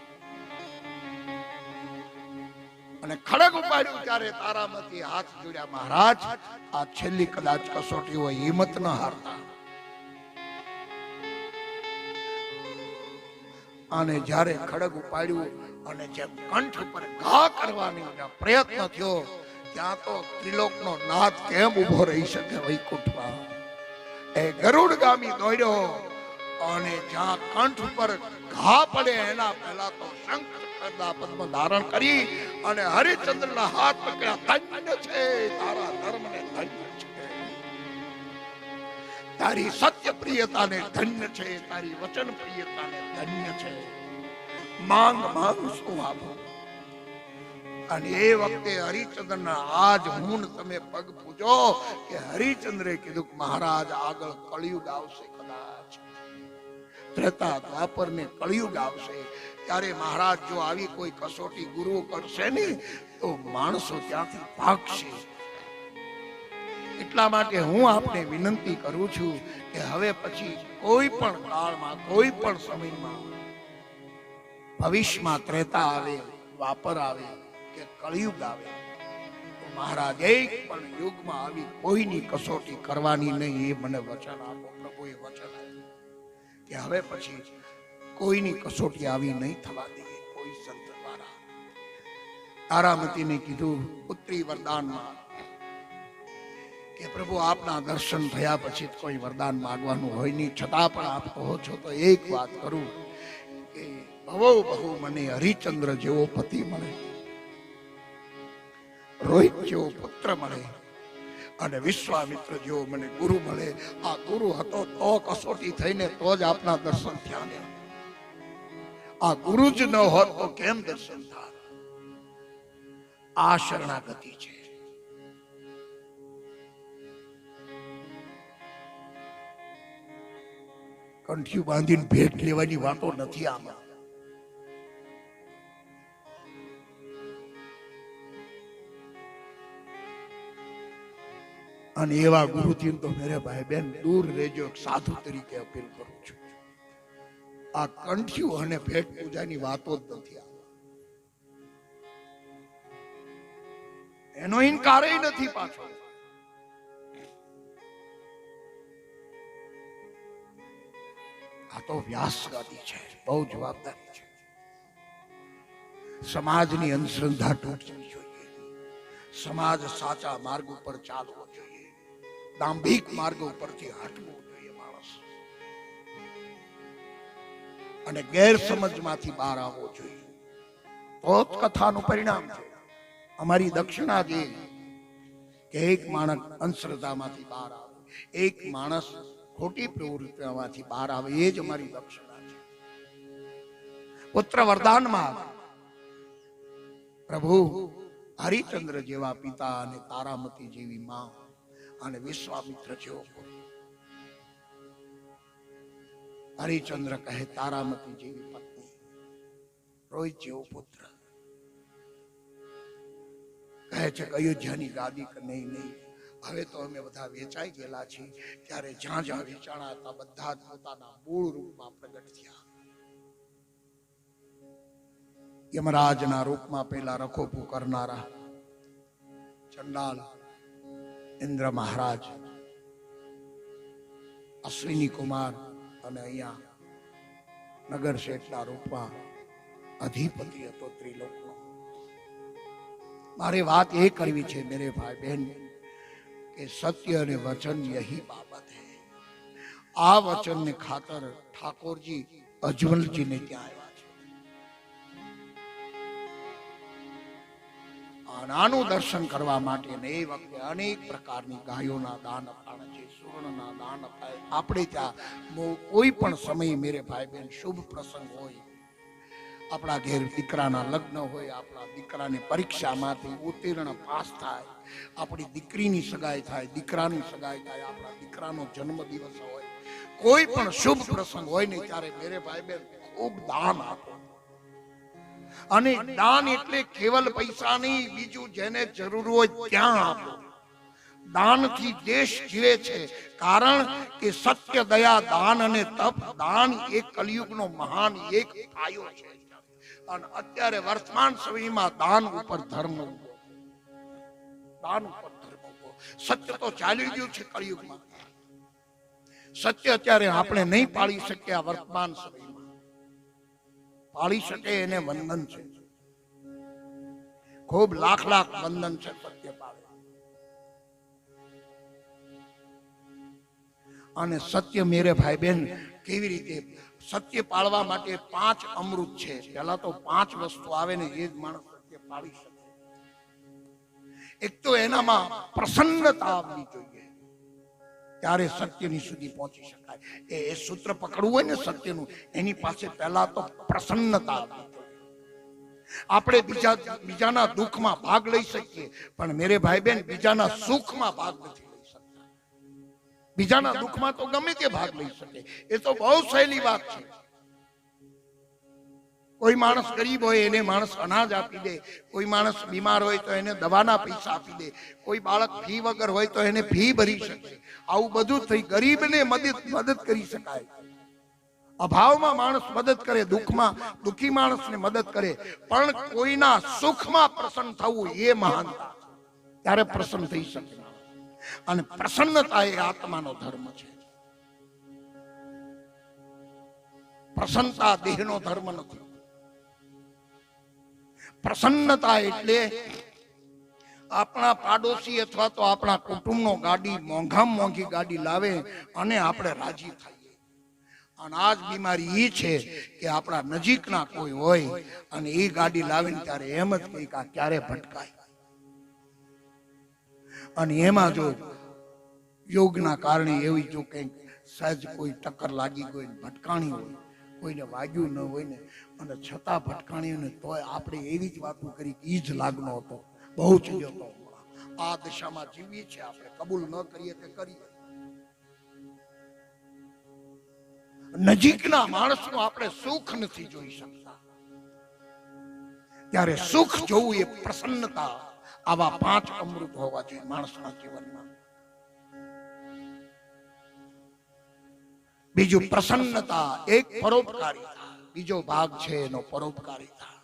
S1: અને ખડગ ઉપાડ્યું ત્યારે તારામાંથી હાથ જોડ્યા. મહારાજ આ છેલ્લી કદાચ કસોટી હોય, હિંમત ન હારતા. અને જ્યારે ખડગ ઉપાડ્યું અને જેમ કંઠ ઉપર ઘા કરવાની પ્રયત્ન થયો ત્યાં તો ત્રિલોકનો નાથ કેમ ઉભો રહી શકે વૈકુંઠમાં? એ ગરુડગામી દોડ્યો અને જ્યાં કંઠ ઉપર ઘા પડે એના પહેલા તો શંખ ચક્રના પદ્મ ધારણ કરી અને હરિચંદ્રના હાથ પકડ્યા. ધન્ય છે તારા ધર્મને, ધન્ય છે તારી સત્ય પ્રિયતાને, ધન્ય છે તારી વચન પ્રિયતાને, ધન્ય છે. માંગ માંગ શું આપો? અને એ વખતે હરિચંદ્રના આજ હું તમે પગ પૂજો કે હરિચંદ્રે કીધું કે મહારાજ આગળ કળિયુગ આવશે. કદાચ ત્રેતા દ્વાપર ને કળિયુગ આવશે ત્યારે મહારાજ જો આવી કોઈ કસોટી ગુરુ કરશે ને તો માણસો ત્યાંથી ભાગશે. એટલા માટે હું આપને વિનંતી કરું છું કે હવે પછી કોઈ પણ કાળમાં, કોઈ પણ સમયમાં, ભવિષ્યમાં ત્રેતા આવે, દ્વાપર આવે કે કળિયુગ આવે તો મહારાજ એક પણ યુગમાં આવી કોઈની કસોટી કરવાની નહીં. એ મને વચન આપો. પ્રભુએ વચન આપ્યું કે હવે પછી કોઈની કસોટી આવી નહીં થવા દે. કોઈ સંત દ્વારા તારામતીને કીધું પુત્રી વરદાનમાં કે પ્રભુ આપના દર્શન થયા પછી કોઈ વરદાન માંગવાનું હોય નહીં, છતાં પણ આપ કહો છો તો એક વાત કરું કે બહુ મને હરિચંદ્ર જેવો પતિ મળે, રોહિત જેવો પુત્ર મળે અને વિશ્વામિત્ર જેવો મને ગુરુ મળે. આ ગુરુ હતો તો કસોટી થઈને તો જ આપના દર્શન થયા ને. આ ગુરુ જ ન હોત તો કેમ દર્શન થાય? આ શરણાગતિ છે. કંઠિયું બાંધીને ભેટ લેવાની વાતો નથી આમાં. અને એવા ગુરુથી તો મેરે ભાઈ બેન દૂર રહેજો. સાધુ તરીકે અપીલ કરું છું. આ કંઠિયું અને ભેટ પૂજાની વાતો જ નથી આમાં. એનો ઇનકાર નથી પાછો. આ તો વ્યાસગાદી છે, બહુ જવાબદારી છે. સમાજની અંધશ્રદ્ધા તૂટવી જોઈએ. સમાજ સાચા માર્ગ ઉપર ચાલવો જોઈએ. દાંભિક માર્ગ ઉપરથી હટવું જોઈએ માણસ, અને ગેરસમજમાંથી બહાર આવવો જોઈએ. તો જ કથાનું પરિણામ છે. અમારી દક્ષિણા જે કે એક માણસ અંધશ્રદ્ધામાંથી બહાર આવે, એક માણસ ખોટી પ્રવૃત્તિઓમાંથી બહાર આવે, એ જ અમારી દક્ષિણા છે. પુત્ર વરદાનમાં પ્રભુ હરિચંદ્ર જેવા પિતા અને તારામતી જેવી માં અને વિશ્વામિત્ર જેવો પુત્ર. હરિચંદ્ર કહે તારામતી જેવી પત્ની, રોહિત જેવો પુત્ર. કહે છે કે અયોધ્યાની ગાદી કે નહીં. હવે તો અમે બધા વેચાઈ ગયેલા છીએ. ત્યારે જ્યાં જ્યાં વેચાણા હતા બધા જ પોતાના મૂળ રૂપમાં પ્રગટ થયા. યમરાજના રૂપમાં પેલા રખોપુ કરનારા ચંડાલ ઇન્દ્ર મહારાજ, અશ્વિની કુમાર, અને અહીંયા નગર શેઠના રૂપમાં અધિપતિ હતો ત્રિલોકનો. મારે વાત એ કરવી છે મેરે ભાઈ બહેન કે સત્ય અને વચન યહી બાબત है. આ વચન ને ખાતર ઠાકોરજી અજમલજીને ત્યાં આવ્યા છે. આનાનું દર્શન કરવા માટે એ વખતે અનેક પ્રકારની ગાયોના દાન અપાણા છે, સુવર્ણના દાન અપાય. આપણે ત્યાં કોઈ પણ સમય મેરે ભાઈ બહેન શુભ પ્રસંગ હોય, આપણા ઘેર દીકરાના લગ્ન હોય, આપણા દીકરાની પરીક્ષામાંથી ઉત્તીર્ણ પાસ થાય, આપણી દીકરીની સગાઈ થાય, દીકરાની સગાઈ થાય, આપણા દીકરાનો જન્મ દિવસ હોય, કોઈ પણ શુભ પ્રસંગ હોય ને ત્યારે મેરે ભાઈ બહેન ખૂબ દાન આપો. અને દાન એટલે કેવલ પૈસા નહીં, બીજું જેને જરૂર હોય ત્યાં આપો. દાનથી દેશ જીવે છે. કારણ કે સત્ય, દયા, દાન અને તપ, દાન એક કલિયુગનો મહાન એક પાયો છે. અને અત્યારે વર્તમાન સમયમાં દાન ઉપર ધર્મ, દાન ઉપર ધર્મ. સત્ય તો ચાલી ગયું છે કળિયુગમાં. સત્ય અત્યારે આપણે નહીં પાળી શકીએ. આ વર્તમાન સમયમાં પાળી શકે એને વંદન છે. ખૂબ લાખ વંદન છે સત્ય પાળે. અને સત્ય મેરે ભાઈ બહેન કેવી રીતે સત્ય પાળવા માટે 5 અમૃત છે. પહેલા તો 5 વસ્તુ આવે ને એ જ માણસ સત્ય પાળી શકે. એક તો એનામાં પ્રસન્નતા આવવી જોઈએ, ત્યારે સત્યની સુધી પહોંચી શકાય. એ સૂત્ર પકડવું હોય ને સત્યનું, એની પાસે પહેલા તો પ્રસન્નતા આવવી જોઈએ. આપણે બીજાના દુઃખમાં ભાગ લઈ શકીએ, પણ મેરે ભાઈ બહેન બીજાના સુખમાં ભાગ નથી લઈ શકતા. બીજાના દુઃખમાં તો ગમે તે ભાગ લઈ શકે, એ તો બહુ સહેલી વાત છે. કોઈ માણસ ગરીબ હોય એને માણસ અનાજ આપી દે, કોઈ માણસ બીમાર હોય તો એને દવાના પૈસા આપી દે, કોઈ બાળક ફી વગર હોય તો એને ફી ભરી શકે. આવું બધું થઈ ગરીબને મદદ કરી શકાય. અભાવમાં માણસ મદદ કરે, દુઃખમાં દુઃખી માણસને મદદ કરે, પણ કોઈના સુખમાં પ્રસન્ન થવું એ મહાનતા. ત્યારે પ્રસન્ન થઈ શકે. અને પ્રસન્નતા એ આત્માનો ધર્મ છે. પ્રસન્નતા દેહનો ધર્મ નથી. પ્રસન્નતા એટલે આપણા પાડોશી અથવા તો આપણા કુટુંબનો ગાડી મોંઘામાં મોંઘી ગાડી લાવે અને આપણે રાજી થઈએ. અને આ જ બીમારી ઈ છે કે આપણા નજીકના કોઈ હોય અને એ ગાડી લાવીને ત્યારે એમ જ કહે કે આ ક્યારે ભટકાય. અને એમાં જો યોગના કારણે એવી જો કંઈક સહજ કોઈ ટક્કર લાગી ગઈ ભટકાણી હોય, કોઈને વાગ્યું ન હોય ને અને છતાં ભટકાણી ને તોય આપણે એવી જ વાતો કરી કે ઈ જ લાગનો હતો, બહુ જ હતો. આ દિશામાં જીવીએ છીએ આપણે, કબૂલ ન કરીએ તે કરીએ. નજીકના માણસનું આપણે સુખ નથી જોઈ શકતા, ત્યારે સુખ જોવું એ પ્રસન્નતા, આવા 5 અમૃત હોવા જોઈએ માણસના જીવનમાં. બીજું પ્રસન્નતા, એક પરોપકારિતા, બીજો ભાગ છે એનો પરોપકારિતા.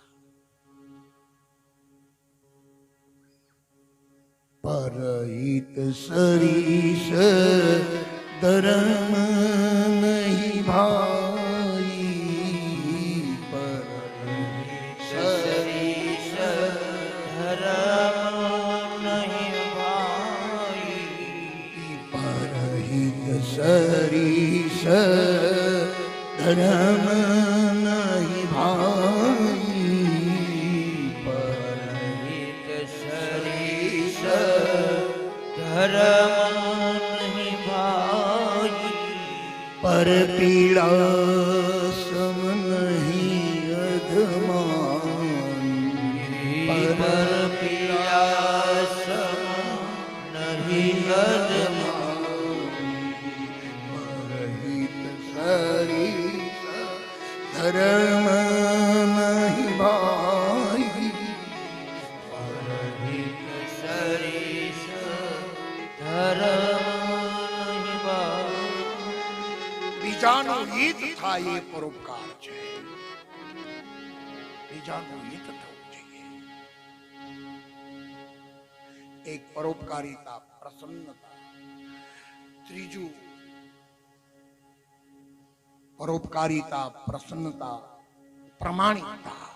S1: પરહિત સરીસ ધર્મ નહીં ભાઈ, પરહિત
S2: સરીસ ધર્મ નહીં ભાઈ,
S1: પરહિત સરીસ ધર્મ નહીં ભાઈ,
S2: પરહિત સરીસ ધર્મ નહીં ભાઈ,
S1: પર પીડા સમ નહીં અધમાન,
S2: પર પીડાસમ નહીં અધમાન,
S1: પરહિત સરીસ ધર્મ નહીં ભાઈ,
S2: પરહિત સરીસ ધર્મ નહીં ભાઈ.
S1: બીજાનું હિત થાય એ પરોપકાર છે. બીજાનું હિત થવું જોઈએ. એક પરોપકારિતા, પ્રસન્નતા. ત્રીજું પરોપકારિતા, પ્રસન્નતા, પ્રમાણિકતા.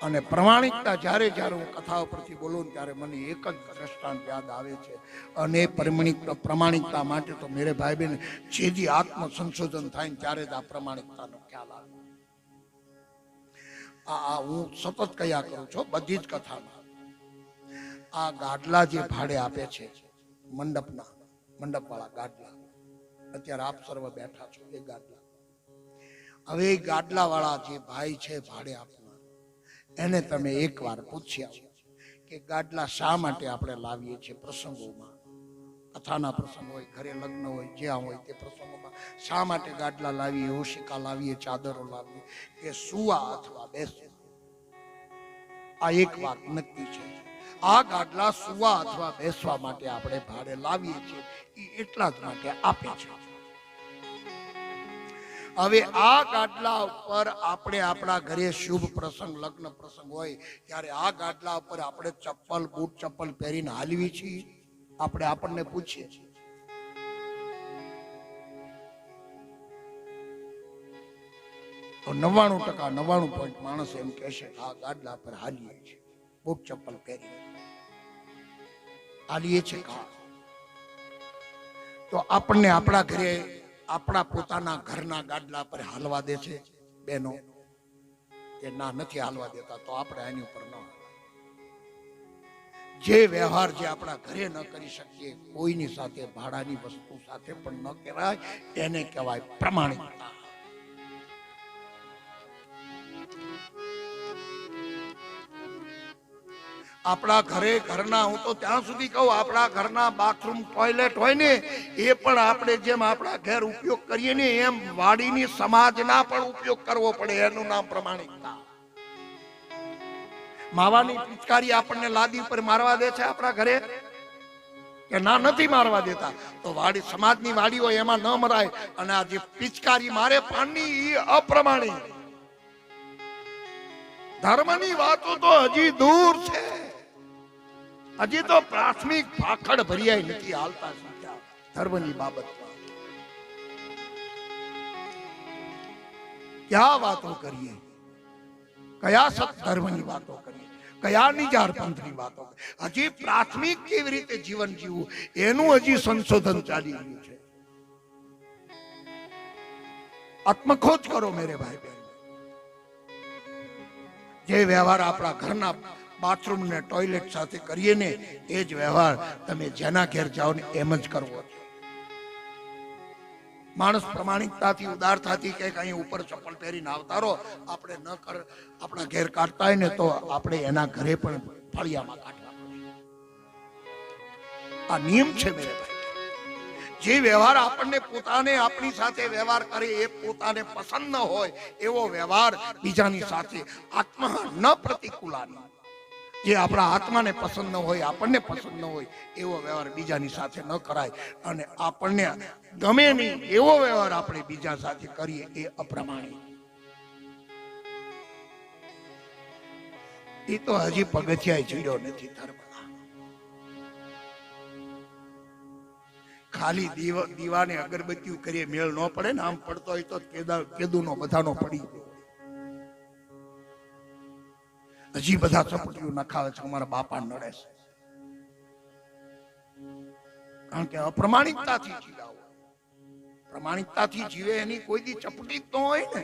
S1: અને પ્રમાણિકતા જ્યારે જ્યારે હું કથાઓ પરથી બોલું ત્યારે મને એક જ દ્રષ્ટાંત યાદ આવે છે. અને પ્રમાણિકતા માટે તો મેરે ભાઈ બહેન જેથી આત્મ સંશોધન થાય ને ત્યારે જ આ પ્રમાણિકતાનો ખ્યાલ આવે. આ હું સતત કયા કરું છું બધી જ કથામાં. આ ગાડલા જે ભાડે આપે છે મંડપવાળા ગાડલા, અત્યારે આપ સર્વ બેઠા છો એ ગાડલા. હવે એ ગાડલા વાળા જે ભાઈ છે ભાડે આપનાર, એને તમે એકવાર પૂછી આવો કે ગાડલા શા માટે આપણે લાવીએ છીએ પ્રસંગોમાં, કથાના પ્રસંગ હોય, ઘરે લગ્ન હોય, જ્યાં હોય તે પ્રસંગોમાં શા માટે ગાડલા લાવીએ, ઓશિકા લાવીએ, ચાદરો લાવીએ કે સુવા અથવા બેસવા. આ એક વાત નક્કી છે. આ ગાડલા સુવા અથવા બેસવા માટે આપણે ભાડે લાવીએ છીએ, એ એટલા જ માટે આપે છે. હવે આ ગાડલા ઉપર આપણે આપણા ઘરે શુભ પ્રસંગ, લગ્ન પ્રસંગ હોય ત્યારે આ ગાડલા ઉપર આપણે ચપ્પલ, બૂટ ચપ્પલ પહેરીને હાલવી છીએ. આપણે આપણને પૂછીએ છીએ. તો 99% માણસ એમ કહેશે આ ગાડલા પર હાલીએ છીએ, બૂટ ચપ્પલ પહેરીને હાલીએ છીએ. તો આપણને આપણા ઘરે, આપણા પોતાના ઘરના ગાડલા પર હાલવા દે છે બેનો કે ના, નથી હાલવા દેતા? તો આપણે આની ઉપર ન. જે વ્યવહાર જે આપણા ઘરે ન કરી શકીએ, કોઈની સાથે, ભાડાની વસ્તુ સાથે પણ ન કરાય, એને કહેવાય પ્રમાણિકતા. આપણા ઘરે, ઘરના, હું તો ત્યાં સુધી કહું, આપણા ઘરના બાથરૂમ, ટોયલેટ હોય ને એ પણ આપણે જેમ આપણા ઘેર ઉપયોગ કરીએ ને એમ વાડીની, સમાજના પણ ઉપયોગ કરવો પડે. એનું નામ પ્રમાણિકતા. માવાની પિચકારી આપણને લાદી પર મારવા દે છે આપણા ઘરે કે ના, નથી મારવા દેતા? તો વાડી, સમાજની વાડી હોય એમાં ન મરાય. અને આ જે પિચકારી મારે પાણી, એ અપ્રમાણિક. ધર્મની વાતો તો હજી દૂર છે. હજી તો પ્રાથમિક ભાખડ ભર્યા નથી હાલતા શીખ્યા ધર્મની બાબતમાં. ક્યાં વાતો કરીએ, કયા સત ધર્મની વાતો કરીએ, કયા નિજાર પંથની વાતો, હજી પ્રાથમિક કેવી રીતે જીવન જીવવું એનું હજી સંશોધન ચાલી રહ્યું છે. આત્મખોજ કરો મેરે ભાઈ બહેન. જે વ્યવહાર આપણા ઘરના બાથરૂમ ને ટોયલેટ સાથે કરીએ ને એ જ વ્યવહાર તમે જેના ઘેર જાઓ ને એમ જ કરવો છે. માણસ પ્રમાણિકતાથી ઉદારતાથી કે કઈ ઉપર ચપ્પલ પહેરીને આવતા રહો, આપણે ન કર આપણા ઘેર કાઢતા હોય ને તો આપણે એના ઘરે પણ ફળિયામાં કાઢવા પડે. આ નિયમ છે મેરે ભાઈ. જે વ્યવહાર આપણને પોતાને આપણી સાથે વ્યવહાર કરે એ પોતાને પસંદ ન હોય એવો વ્યવહાર બીજાની સાથે આત્મા ન પ્રતિકૂલાની, જે આપણા આત્માને પસંદ ન હોય, આપણને પસંદ ન હોય એવો વ્યવહાર બીજાની સાથે ન કરાય. અને આપણને ગમે નહીં એવો વ્યવહાર આપણે બીજા સાથે કરીએ એ અપ્રમાણિક. એ તો હજી પગથિયાએ ચડ્યો નથી ધર્મ. ખાલી દીવાને અગરબત્તી કરીએ મેળ ન પડે ને, આમ પડતો હોય તો કેદુનો બધાનો પડી ગયો. હજી બધા ચપટીઓ નખાવે છે, અમારા બાપા નડે છે. કારણ કે અપ્રમાણિકતાથી જીવાઓ. પ્રમાણિકતાથી જીવે એની કોઈ દી ચપટી તો હોય ને.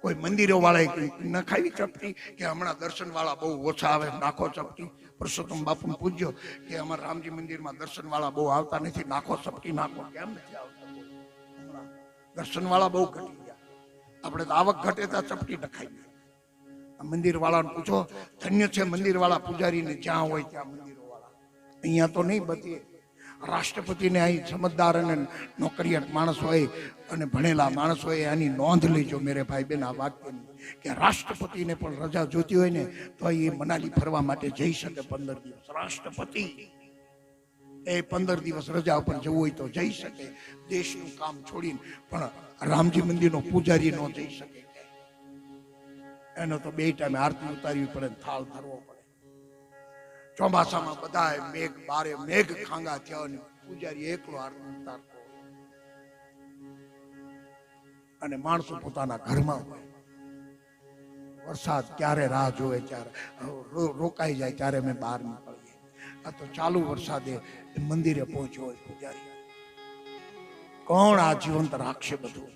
S1: કોઈ મંદિરો વાળા નખાવી ચપટી કે હમણાં દર્શન વાળા બહુ ઓછા આવે, નાખો ચપટી. પુરુષોત્તમ બાપુ પૂછજો કે અમારા રામજી મંદિરમાં દર્શન વાળા બહુ આવતા નથી, નાખો ચપટી નાખો. કેમ નથી આવતા? દર્શન વાળા બહુ ઘટી ગયા. આપણે તો આવક ઘટે તો ચપટી નખાઈ. મંદિર વાળાને પૂછો, ધન્ય છે મંદિર વાળા પૂજારીને જ્યાં હોય ત્યાં મંદિરો વાળા. અહીંયા તો નહીં બધી. રાષ્ટ્રપતિને અહીં સમજદાર અને નોકરિયાત માણસ હોય અને ભણેલા માણસ હોય એની નોંધ લેજો મેરે ભાઈ બેન આ વાક્યની, કે રાષ્ટ્રપતિને પણ રજા જોતી હોય ને તો એ મનાલી ફરવા માટે જઈ શકે 15 દિવસ. રાષ્ટ્રપતિ એ 15 દિવસ રજા ઉપર જવું હોય તો જઈ શકે, દેશનું કામ છોડીને. પણ રામજી મંદિરનો પૂજારી ન જઈ શકે. એનો તો 2 ટાઈમે આરતી ઉતારવી પડે, થાળ ધરવો પડે. ચોમાસામાં બધા મેઘ બારે મેઘ ખાંગા થયા, પૂજારી એકલો આરતી ઉતારતો અને માણસો પોતાના ઘરમાં હોય. વરસાદ ક્યારે રાહ જોવે, ત્યારે રોકાઈ જાય ત્યારે અમે બહાર નીકળીએ. આ તો ચાલુ વરસાદે મંદિરે પહોંચ્યો હોય પૂજારી. કોણ આ જીવંત રાખશે બધું?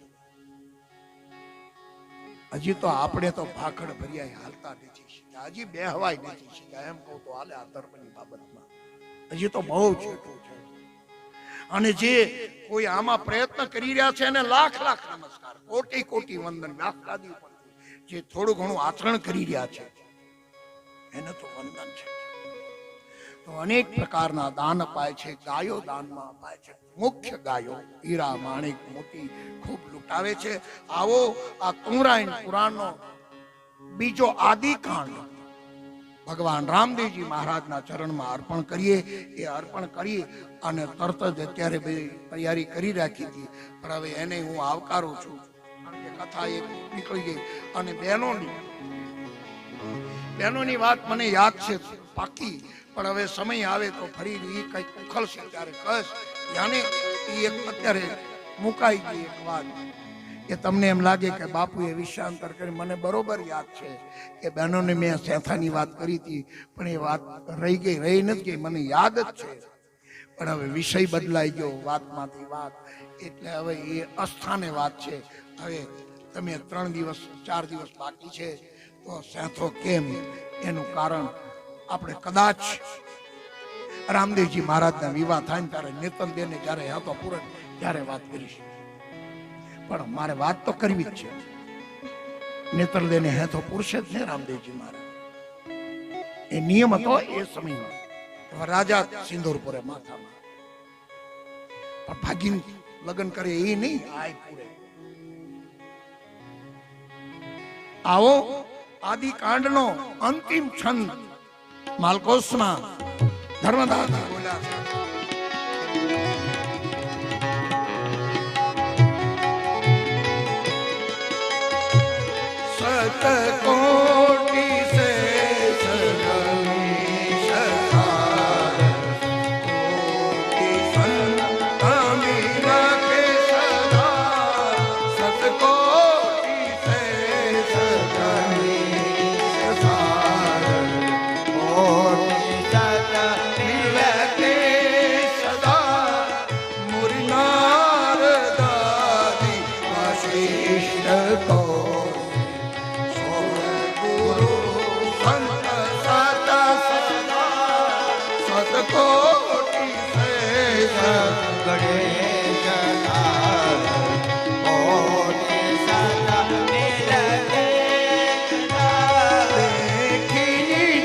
S1: હજી તો આપણે તો ભાખડ ભર્યા હાલતા નથી શીખ્યા, હજી બેહવાય નથી શીખ્યા. એમ કહું તો હાલે આ ધર્મની બાબતમાં હજી તો બહુ છેટું છે. અને જે કોઈ આમાં પ્રયત્ન કરી રહ્યા છે એને લાખ લાખ નમસ્કાર, કોટી કોટી વંદન. વ્યાસદાદી ઉપર જે થોડું ઘણું આચરણ કરી રહ્યા છે એને તો વંદન છે. તો અનેક પ્રકારના દાન અપાય છે. ગાયો દાનમાં અપાય છે. મુખ્ય ગાયો હીરા માણિક મોતી ખૂબ લૂંટાવે છે. આવો આ કુમરાઈન પુરાણનો બીજો આદિકાંડ ભગવાન રામદેવજી મહારાજના ચરણમાં અર્પણ કરીએ. એ અર્પણ કરી અને તરત જ અત્યારે તૈયારી કરી રાખી હતી, પણ હવે એને હું આવકારું છું. કારણ કે કથા એક નીકળી ગઈ. અને બહેનોની વાત મને યાદ છે પાકી, પણ હવે સમય આવે તો ફરી એ કઈક ઉખલશે ત્યારે કહેશ. યાને એ એક અત્યારે મુકાઈ ગઈ એક વાત કે તમને એમ લાગે કે બાપુએ વિષયાંતર કરી. મને બરોબર યાદ છે કે બહેનોને મેં સેથાની વાત કરી હતી, પણ એ વાત રહી નથી ગઈ, મને યાદ જ છે. પણ હવે વિષય બદલાઈ ગયો વાતમાંથી વાત, એટલે હવે એ અસ્થાને વાત છે. હવે તમે 3 દિવસ 4 દિવસ બાકી છે તો સેથો કેમ એનું કારણ આપણે કદાચ રામદેવજી મહારાજના વિવાહ થાય ત્યારે નેતનદેવને જ્યારે હતો પૂરણ ત્યારે વાત કરીશું. પણ મારે વાત તો કરવી જ છે. નેતરદેવને હેતો પુરુષ જ ને રામદેવજી મહારાજ. એ નિયમ હતો એ સમયમાં. રાજા સિંદૂર પૂરે માથામાં, પણ ભાગીન લગ્ન કરે એ નહીં, આય પૂરે. આવો આદિકાંડનો અંતિમ છંદ માલકોસમાં ધર્મદાસજી બોલ્યા છે. સતકોટી સે સગમીશ સાર કોટી સંતમી રાખે સદા. સતકોટી સે સગમીશ સાર इष्ट को गुरु संत सत सदा सतकोटि से
S2: गणे जनार्दन ओने सदा मिलते
S1: देखी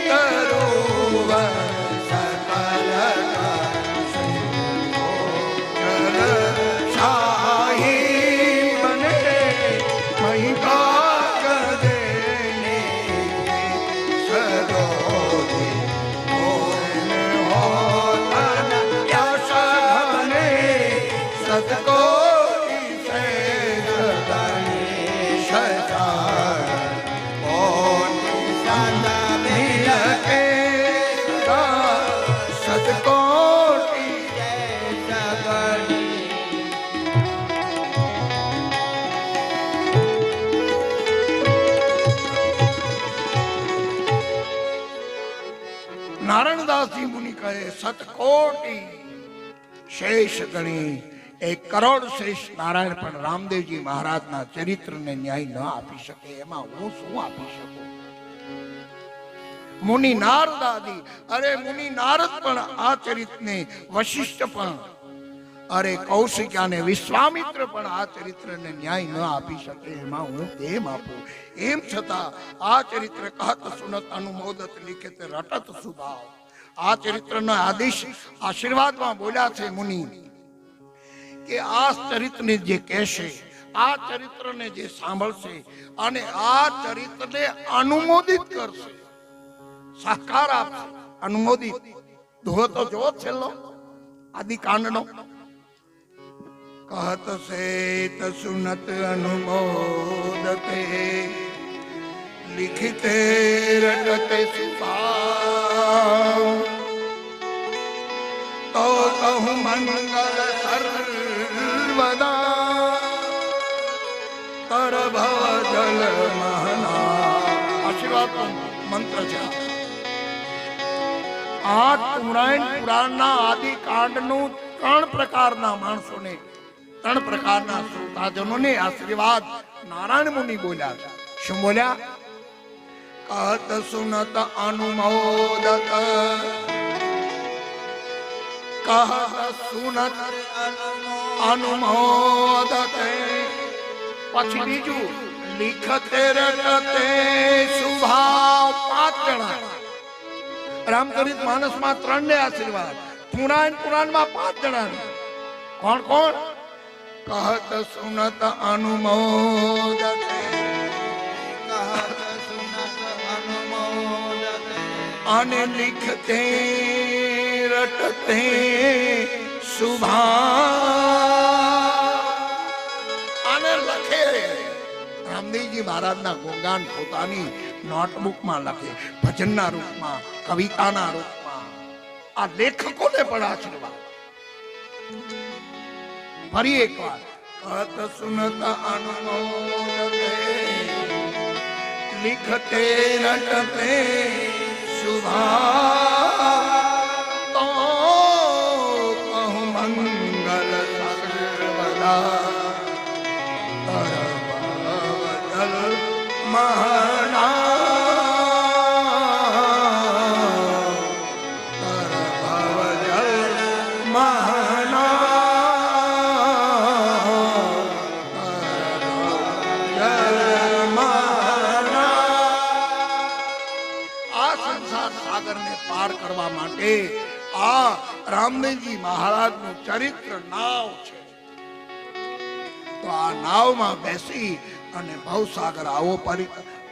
S1: तरुवर सकल जल शाही बने मही काग देने सदोदी मोहन होतन यश घने सतकोटि से सदाई
S2: ओने सदा
S1: मिलके सदा सतकोटि
S2: सगणी
S1: નારાયણદાસ જી મુનિ કહે સતકોટી શેષ ગણી 1 કરોડ શ્રેષ્ઠ નારાયણ પણ રામદેવજી મહારાજના ચરિત્રને ન્યાય ન આપી શકે. એમાં હું શું આપી શકું? મુનિ નારદ આદિ, અરે મુનિ નારદ પણ આ ચરિત્રને, વશિષ્ઠ પણ, અરે કૌશિક્યા ને વિશ્વામિત્ર પણ આ ચરિત્રને ન્યાય ન આપી શકે. એમાં હું કેમ આપું? એમ છતાં આ ચરિત્ર કહત સુનત અનુમોદત લિખિત રટત સુભાવ, આ ચરિત્રનો આદેશ આશીર્વાદમાં બોલ્યા છે મુનિ કે આ ચરિત્રને જે કહેશે, આ ચરિત્રને જે સાંભળશે અને આ ચરિત્રને અનુમોદિત કરશે, સહકાર આપશે, અનુમોદિત. ધોવો તો જો છેલ્લો આદિકાંડનો કહત સેત સુનત અનુમોદતે લિખિતે રટતે સુભાવ તો કહું મંગલ સર્વદા કર ભવ જલ મહના. આશીર્વાદ મંત્ર છે. આ પુરાણ પુરાણના આદિ કાંડનું 3 પ્રકારના માણસોને, 3 પ્રકારના શ્રોતાજનોને આશીર્વાદ નારાયણ મુનિ બોલ્યા છે. શું બોલ્યા? કહત સુનત અનુમોદત, કહત સુનત અનુમોદતે. પછી બીજું લિખતે રટતે સુભાવ. 5 જણા. રામચરિત માનસમાં 3 ને આશીર્વાદ, પુરાણમાં 5 જણા. કોણ કોણ? કહત સુનત અનુમોદતે,
S2: કહત સુનત અનુમોદતે
S1: અને લિખતે રટતે સુભાવ. અને લખે. રામદેવજી મહારાજના ગુણગાન પોતાની નોટબુકમાં લખે, ભજનના રૂપમાં, કવિતાના રૂપમાં. આ લેખકોને પણ આશીર્વાદ. ફરી એકવાર કહત સુનત અનુમોદતે લિખતે રટતે શુભા તો કહું મંગલ સર્વદા તરવદલ મહના કરવા માટે આ રામદેવજી મહારાજનું ચરિત્ર નાવ છે. તો આ નાવમાં બેસી અને ભવસાગર આવો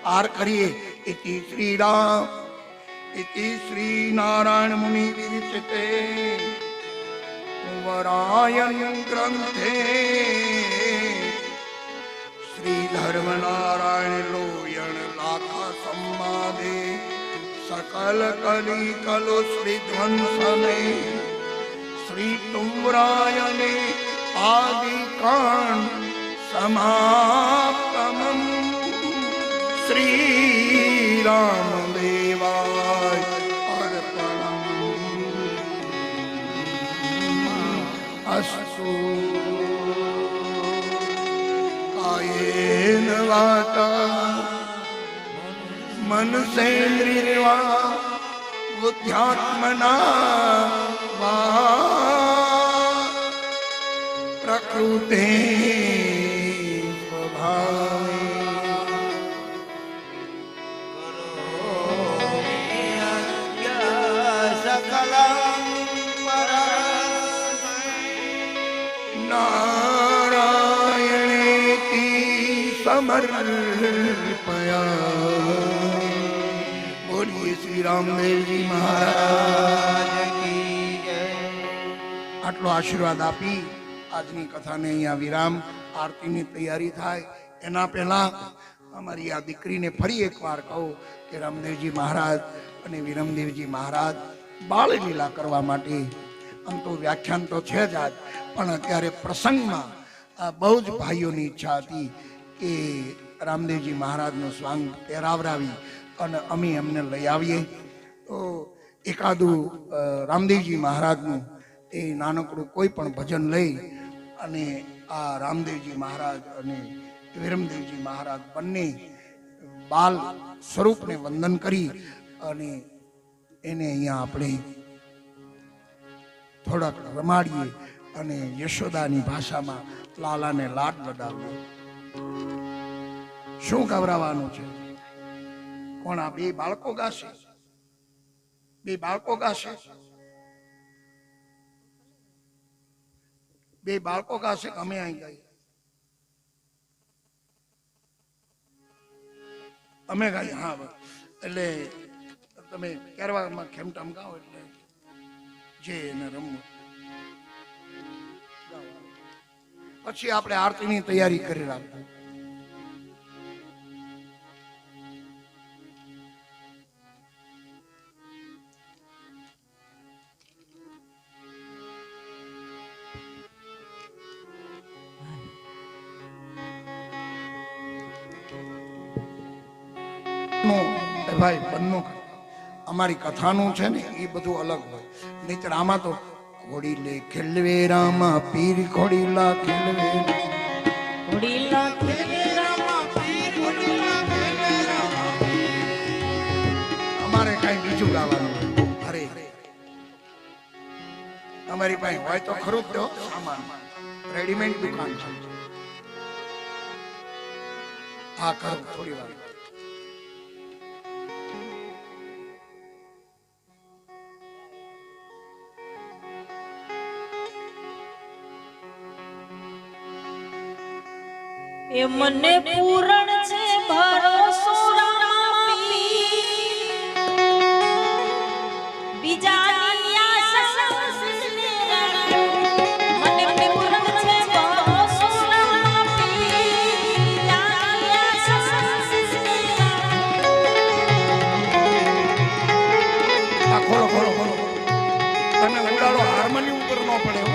S1: પાર કરીએ. ઇતિ શ્રી રામ ઇતિ શ્રી નારાયણ મુનિ વિરચિતે વરાયણ ગ્રંથે શ્રી ધર્મ નારાયણ લોયણ લાખા સંવાદે सकल कली कलो श्री ध्वंसने श्री तुमरायणे आदि कांड समाप्तम श्री राम देवाय अर्पणम् अस्तु. काये न वाता मनसेन्द्रियर्वा बुद्ध्यात्मना वा प्रकृते स्वभावे नारायणेति समर्पया। बोलिए श्री रामदेव जी महाराज की जय। આટલો આશીર્વાદ આપી આજની કથાને અહીંયા વિરામ. આરતીની તૈયારી થાય એના પહેલા અમારી આ દીકરીને ફરી એકવાર કહું કે રામદેવજી મહારાજ અને વિરમદેવજી મહારાજ બાળ લીલા કરવા માટે આમ તો વ્યાખ્યાન તો છે જ આજ, પણ અત્યારે પ્રસંગમાં બહુ જ ભાઈઓની ઈચ્છા હતી કે રામદેવજી મહારાજનો સ્વાંગ પહેરાવરાવી અને અમે એમને લઈ આવીએ. તો એકાદું રામદેવજી મહારાજનું એ નાનકડું કોઈ પણ ભજન લઈ અને આ રામદેવજી મહારાજ અને વિરમદેવજી મહારાજ બંને બાલ સ્વરૂપને વંદન કરી અને એને અહીંયા આપણે થોડાક રમાડીએ અને યશોદાની ભાષામાં લાલાને લાડ લડાવીએ. શું ગવરાવાનું છે? કોણ આ બે બાળકો ગાશે? બે બાળકો ગાશે? બે બાળકો ગાશે કે અમે અહીં ગાઈએ? અમે ગાઈએ. હા, એટલે તમે કેરવામાં ખેમટામ ગાઓ એટલે જે એને રમવું. પછી આપણે આરતીની તૈયારી કરી રાખીએ. ભાઈ બંને અમારી કથાનું છે ને એ બધું અલગ હોય. નહીતર આમાં તો ઘોડીલે ખેલવે રામા પીર ઘોડીલા ખેલવે
S3: ઘોડીલા ખેલવે રામા પીર ઘોડીલા ખેલવે રામા.
S1: અમારે કઈ બીજું ગાવાનું હોય. અરે અમારી પાસે હોય તો ખરું જ દો સામાન, રેડીમેડ દુકાન છે. હા ખરું, થોડી વાર.
S3: એ મને પૂરણ છે ભરોસો રામા બીજાની આશા સિને મને પૂરણ છે ભરોસો રામા બીજાની આશા સિને.
S1: આ ખોલો ખોલો ખોલો. તમે ઉડાડો હાર્મોનિયમ ઉપર ન પડે હો.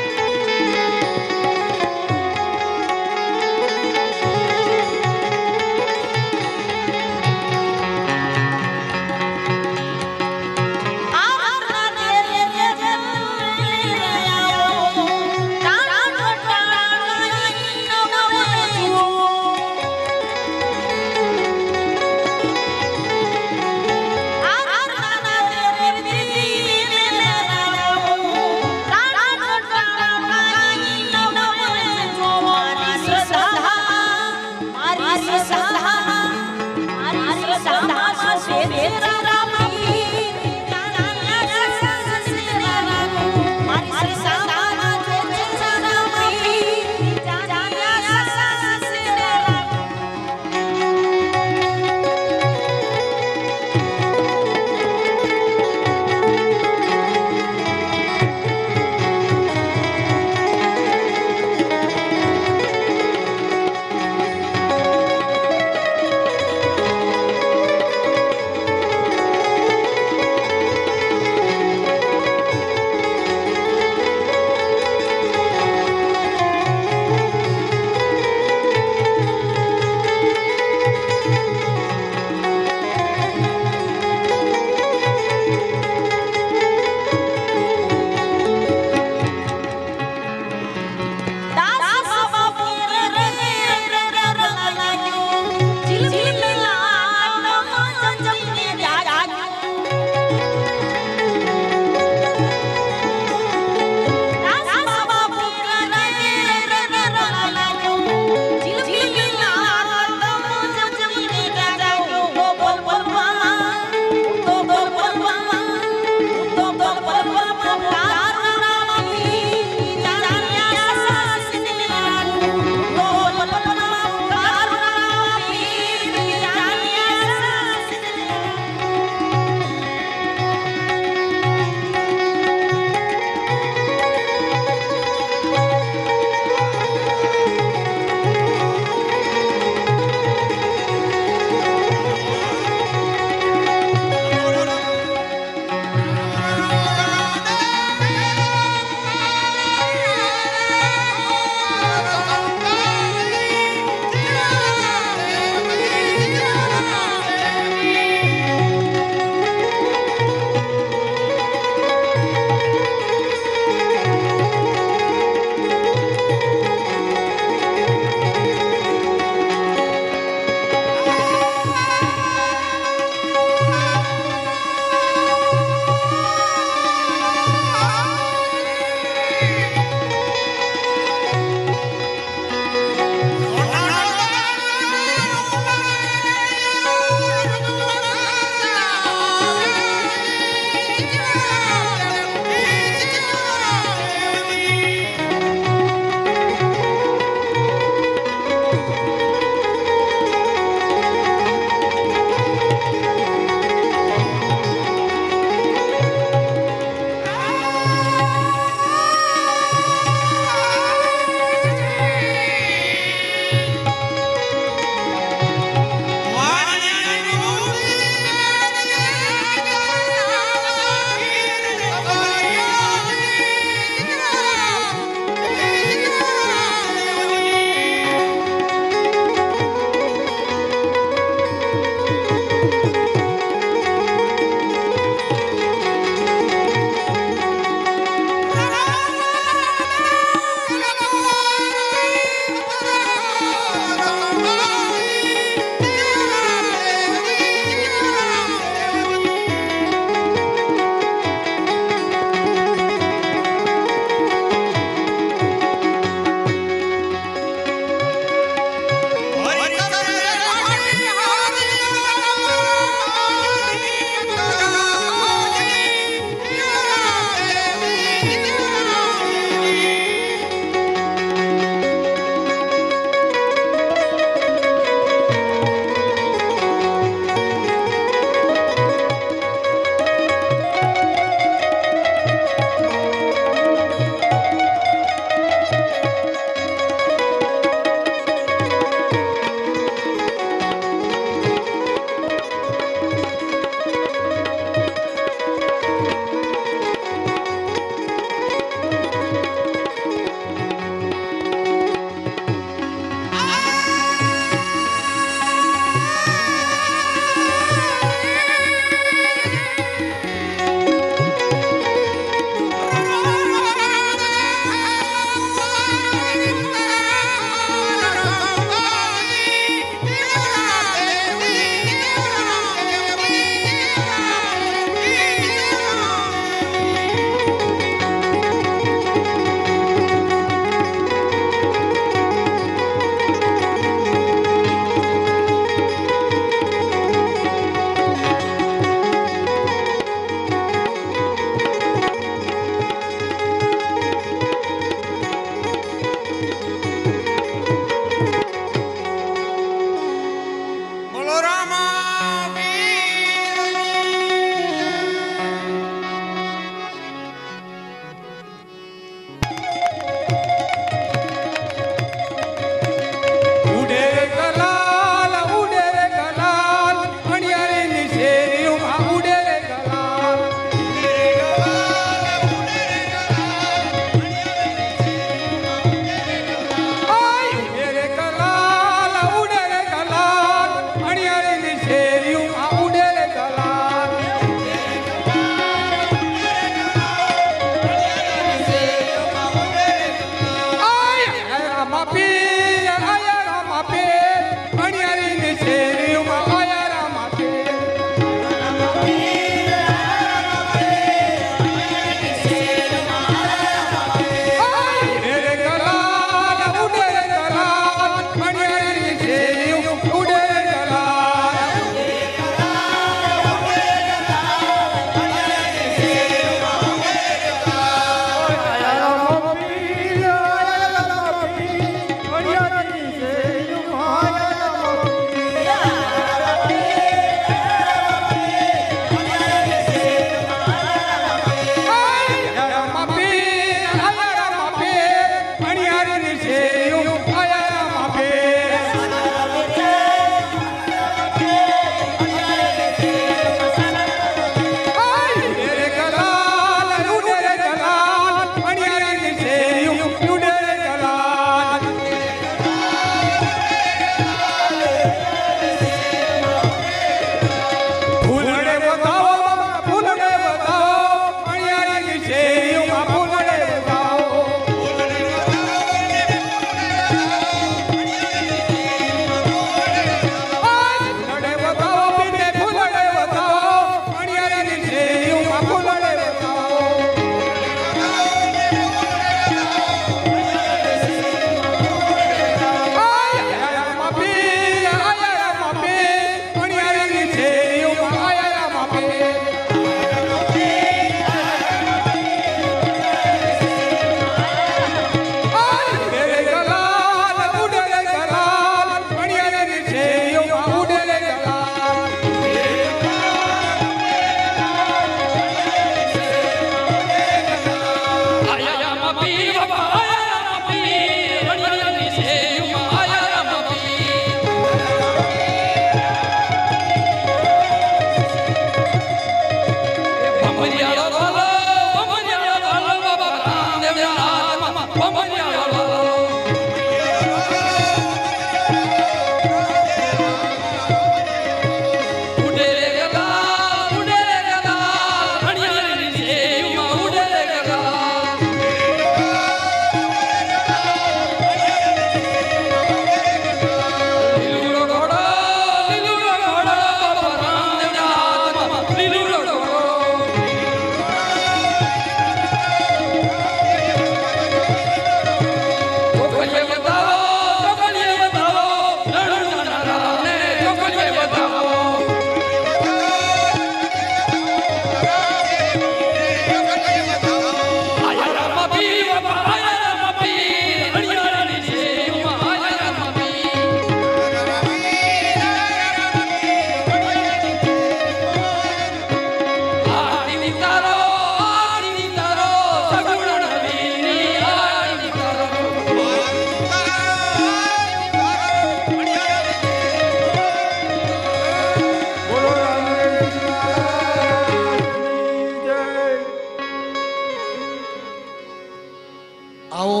S1: આવો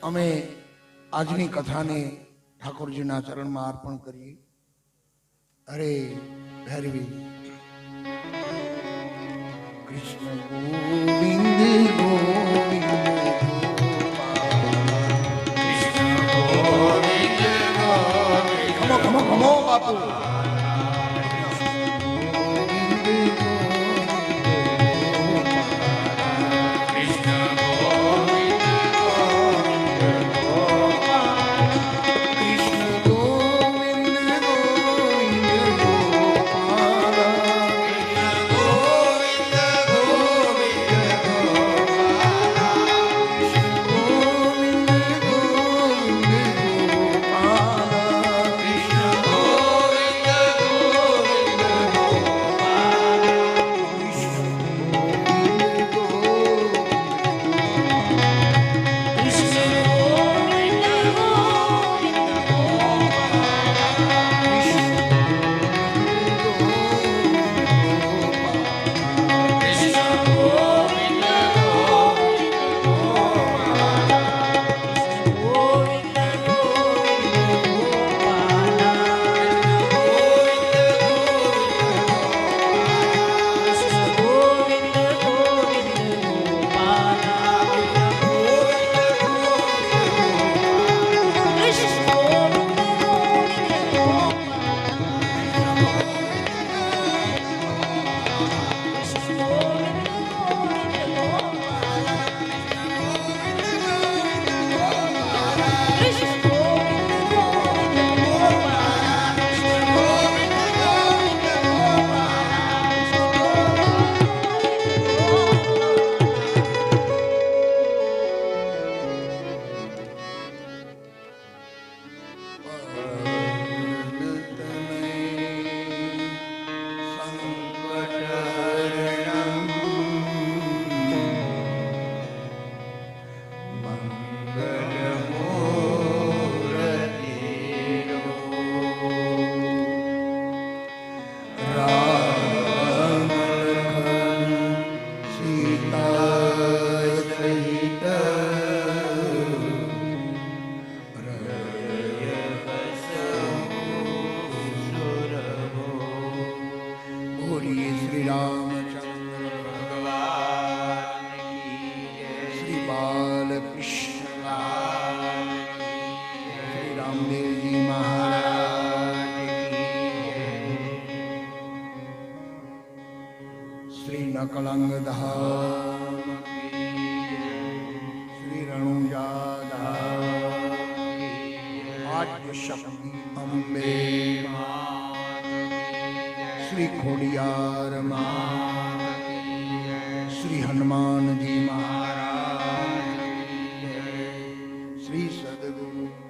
S1: અમે આજની કથાને ઠાકોરજીના ચરણમાં અર્પણ કરીએ. અરે ભૈરવી કૃષ્ણ ગોવિંદ ગોવિંદ ખમો ખમો ખમો બાપુ.
S2: ગોવિંદ
S1: नकलंग धाम श्री रणुजा धाम आद्य शक्ति अम्बे श्री खोडियार मां श्री हनुमान जी महाराज श्री सद्गुरु